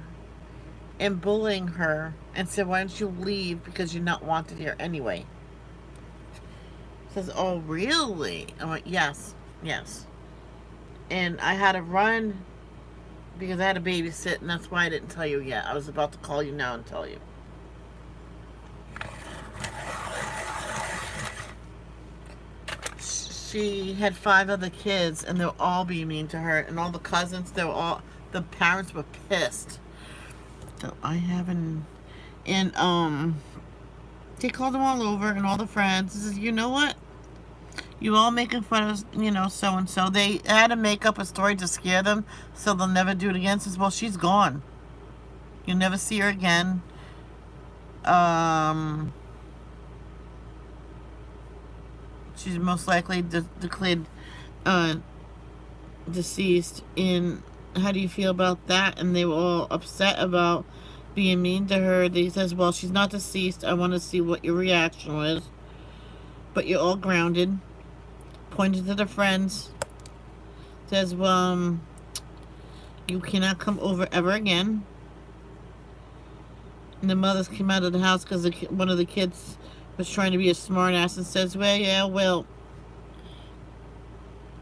and bullying her, and said, 'Why don't you leave, because you're not wanted here anyway?'" Says, "Oh, really?" I'm like, yes. And I had to run because I had to babysit, and that's why I didn't tell you yet. I was about to call you now and tell you. She had 5 other kids, and they were all being mean to her, and all the cousins, the parents were pissed. So I haven't, and they called them all over, and all the friends. This is, "You know what? You all making fun of, so and so." They had to make up a story to scare them, so they'll never do it again. Says, "Well, she's gone. You'll never see her again. She's most likely declared deceased." And how do you feel about that? And they were all upset about being mean to her. They says, "Well, she's not deceased. I want to see what your reaction was. But you're all grounded." Pointed to the friends. Says, "Well, you cannot come over ever again." And the mothers came out of the house because one of the kids was trying to be a smart ass and says, "Well, yeah, well."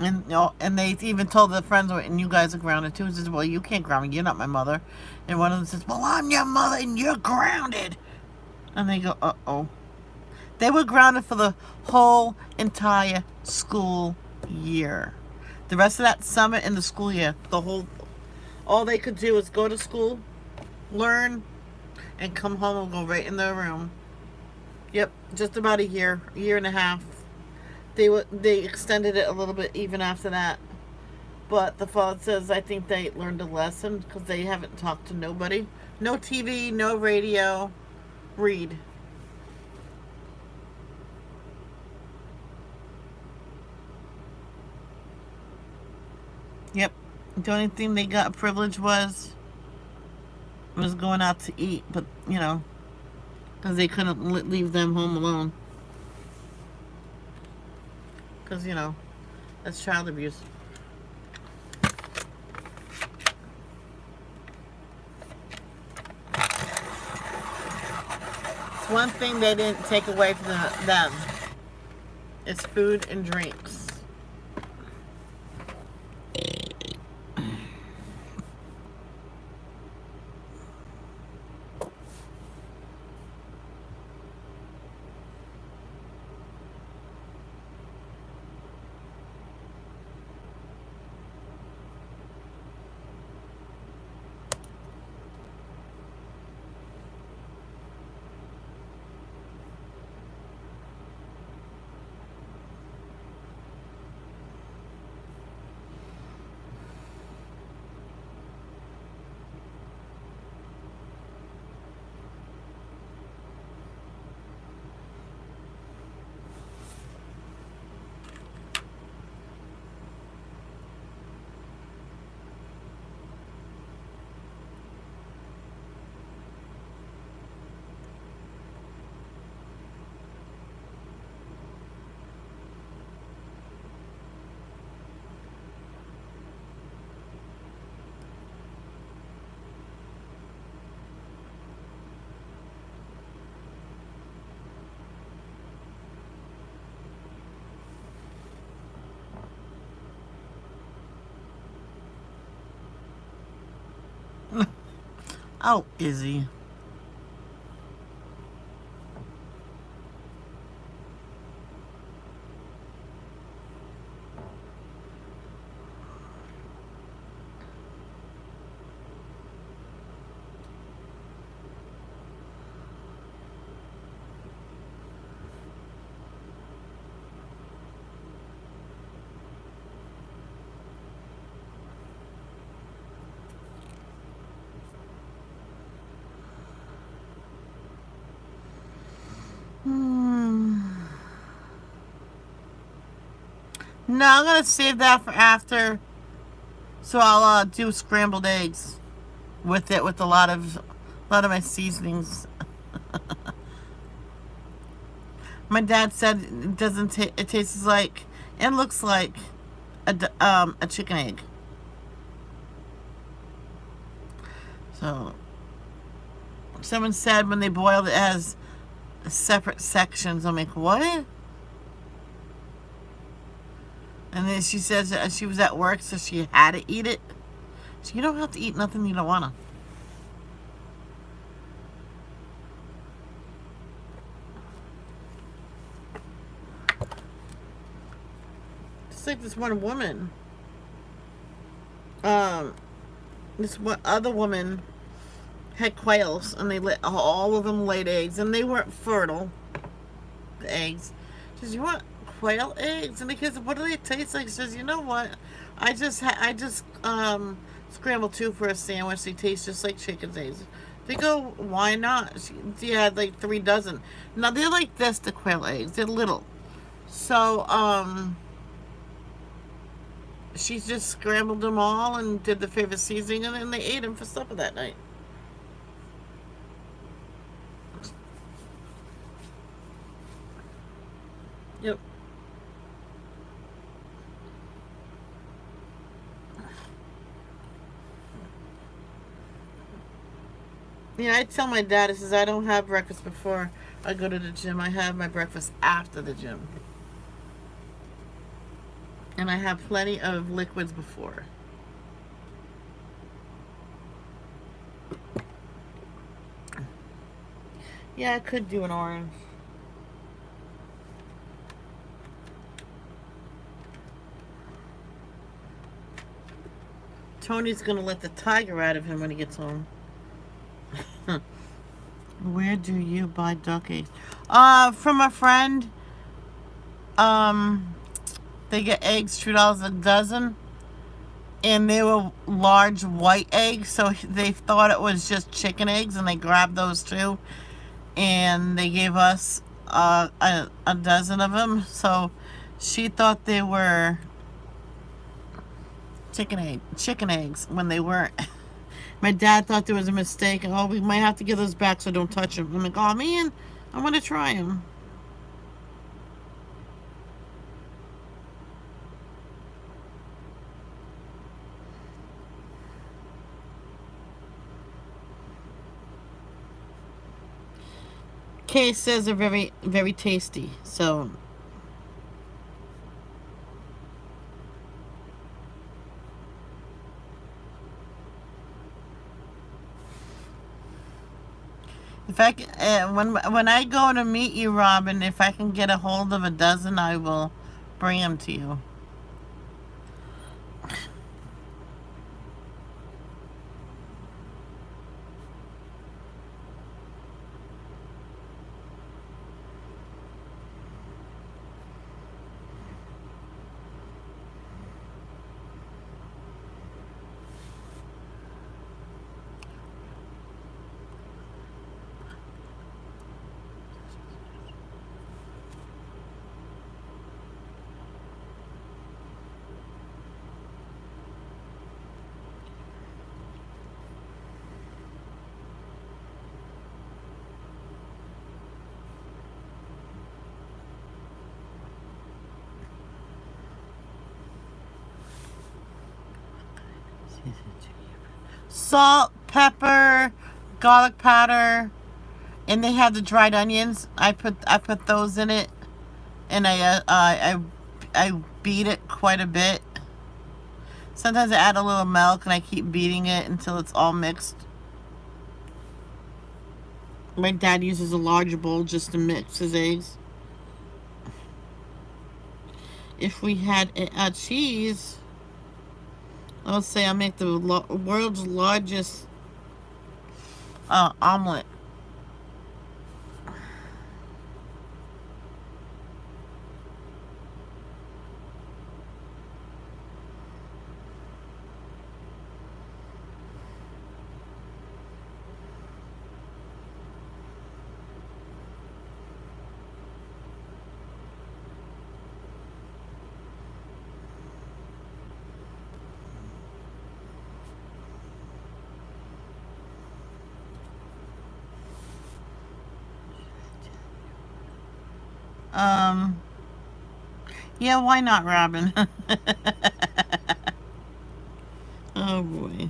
And and they even told the friends, "And you guys are grounded too." Says, "Well, you can't ground me. You're not my mother." And one of them says, "Well, I'm your mother and you're grounded." And they go, "Uh-oh." They were grounded for the whole entire school year. The rest of that summer in the school year, all they could do was go to school, learn, and come home and go right in their room. Yep, just about a year and a half. They extended it a little bit even after that. But the father says, I think they learned a lesson because they haven't talked to nobody. No TV, no radio. Read. Yep. The only thing they got privilege was going out to eat, but because they couldn't leave them home alone. Because that's child abuse. It's one thing they didn't take away from them. It's food and drinks. Oh, Izzy. No, I'm gonna save that for after. So I'll do scrambled eggs with it, with a lot of my seasonings. My dad said it doesn't. It tastes like and looks like a chicken egg. So someone said when they boiled it as separate sections. I'm like, what? And then she says that she was at work, so she had to eat it. So you don't have to eat nothing you don't want to. Just like this one woman. This one other woman had quails, and all of them laid eggs, and they weren't fertile. The eggs. She says, "You want quail eggs?" And the kids, "What do they taste like?" She says, "You know what? I just scrambled two for a sandwich. They taste just like chicken's eggs." They go, "Why not?" She had like 3 dozen. Now they're like this, the quail eggs. They're little. So she just scrambled them all and did the favorite seasoning, and then they ate them for supper that night. Yep. Yeah, I tell my dad, I says, I don't have breakfast before I go to the gym. I have my breakfast after the gym. And I have plenty of liquids before. Yeah, I could do an orange. Tony's gonna let the tiger out of him when he gets home. Where do you buy duck eggs? From a friend. Um, they get eggs $2 a dozen, and they were large white eggs, so they thought it was just chicken eggs, and they grabbed those too, and they gave us a dozen of them. So she thought they were chicken eggs when they weren't. My dad thought there was a mistake. Oh, we might have to give those back, so don't touch them. I'm like, oh man, I want to try them. Kay says they're very, very tasty. So, if I when I go to meet you, Robin, if I can get a hold of a dozen, I will bring them to you. Salt, pepper, garlic powder, and they have the dried onions. I put those in it, and I beat it quite a bit. Sometimes I add a little milk, and I keep beating it until it's all mixed. My dad uses a large bowl just to mix his eggs. If we had a cheese, I would say I'll make the world's largest omelet. Um, yeah, why not, Robin? Oh boy.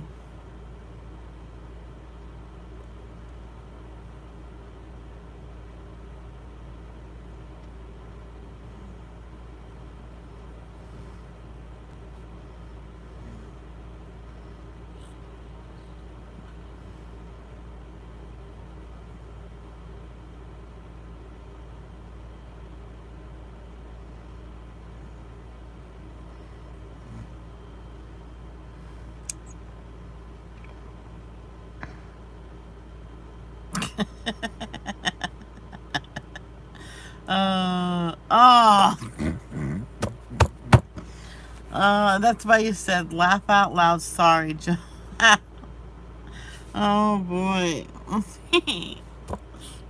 Oh. That's why you said laugh out loud. Sorry, Joe. Oh boy.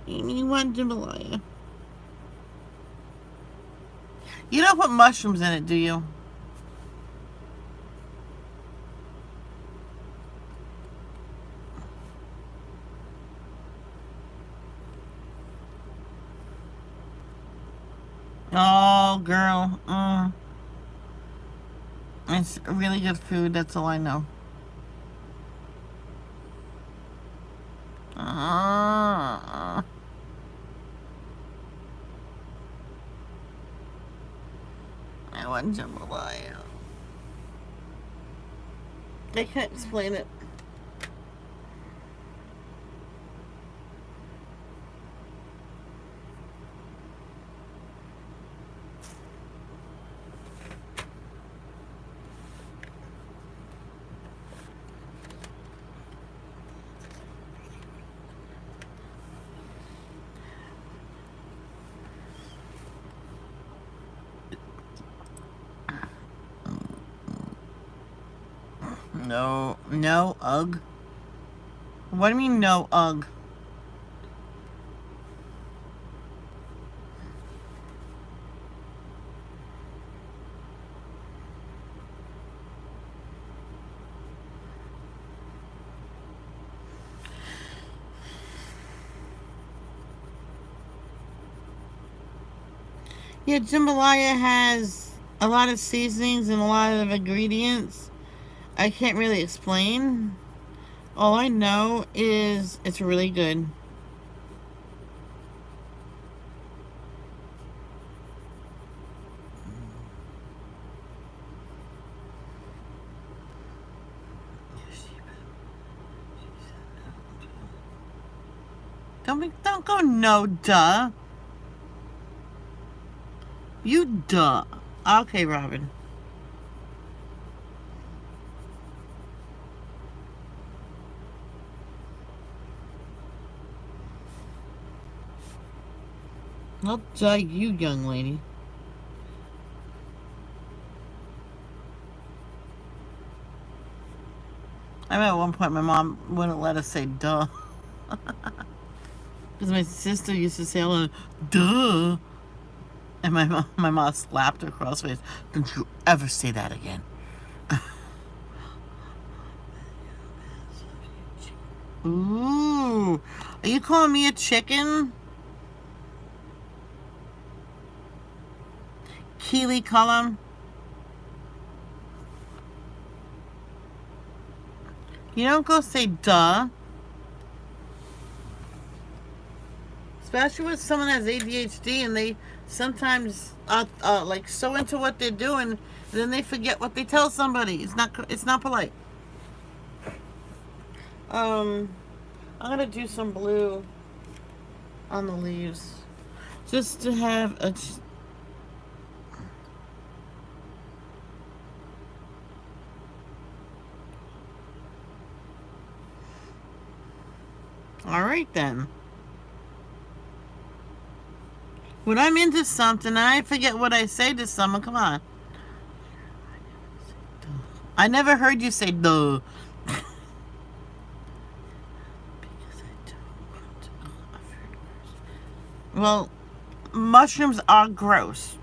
Anyone, Jambalaya? You don't put mushrooms in it, do you? Oh, girl. It's really good food. That's all I know. I want jambalaya. They can't explain it. No, no, ugh. What do you mean, no, ugh? Yeah, jambalaya has a lot of seasonings and a lot of ingredients. I can't really explain. All I know is it's really good. Don't go no duh. You duh. Okay, Robin. I'll duh you, young lady. I remember at one point my mom wouldn't let us say duh. Because my sister used to say, oh, duh. And my mom slapped her across the face. Don't you ever say that again. Ooh. Are you calling me a chicken? Keely Cullum? You don't go say duh. Especially with someone that has ADHD and they sometimes like so into what they're doing, and then they forget what they tell somebody. It's not polite. I'm gonna do some blue on the leaves, just to have a. All right then. When I'm into something and I forget what I say to someone, come on. I never heard you say duh. Well, mushrooms are gross.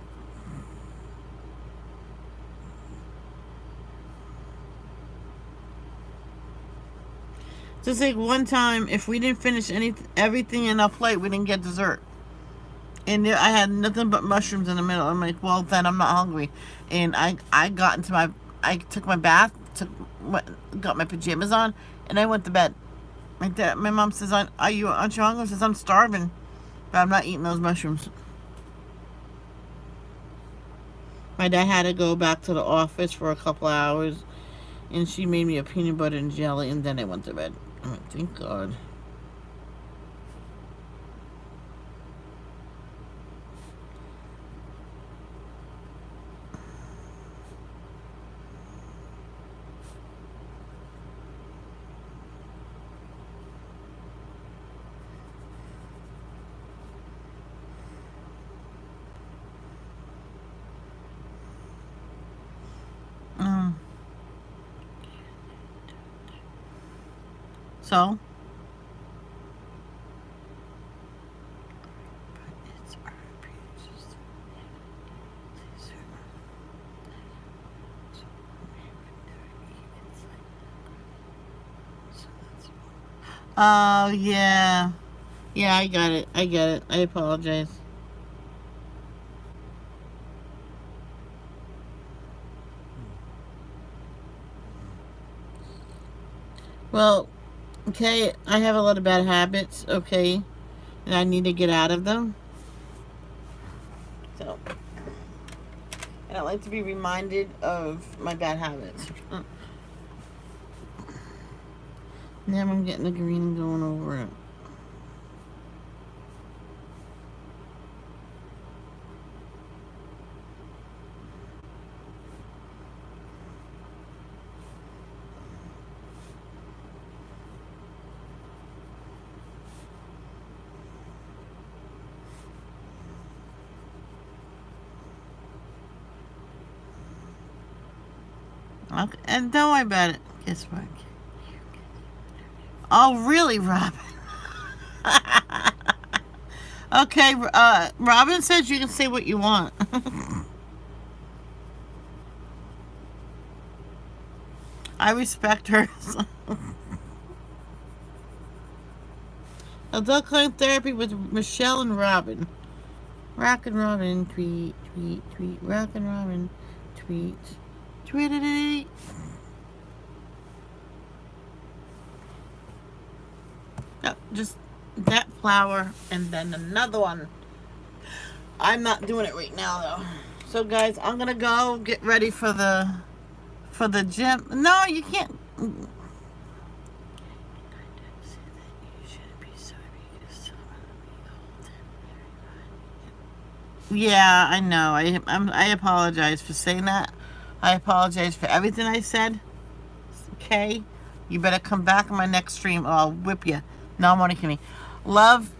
Just like one time, if we didn't finish everything in our plate, we didn't get dessert. And I had nothing but mushrooms in the middle. I'm like, well, then I'm not hungry. And I took my bath, got my pajamas on, and I went to bed. My mom says, aren't you hungry? I says, I'm starving, but I'm not eating those mushrooms. My dad had to go back to the office for a couple hours, and she made me a peanut butter and jelly, and then I went to bed. I'm like, thank God. Mm. So? Oh, yeah. Yeah, I got it. I get it. I apologize. Well, okay, I have a lot of bad habits, okay, and I need to get out of them. So, and I like to be reminded of my bad habits. Now I'm getting the green going over it. Okay, and don't worry about it. Guess what? Oh, really, Robin? Okay, Robin says you can say what you want. I respect her. Adult client therapy with Michelle and Robin. Rock and Robin, tweet, tweet, tweet. Rock and Robin, tweet, tweet. Oh, just that flower and then another one. I'm not doing it right now though. So guys, I'm gonna go get ready for the gym. No, you can't. Yeah, I know. I apologize for saying that. I apologize for everything I said. Okay? You better come back on my next stream or I'll whip you. No, I'm only kidding. Love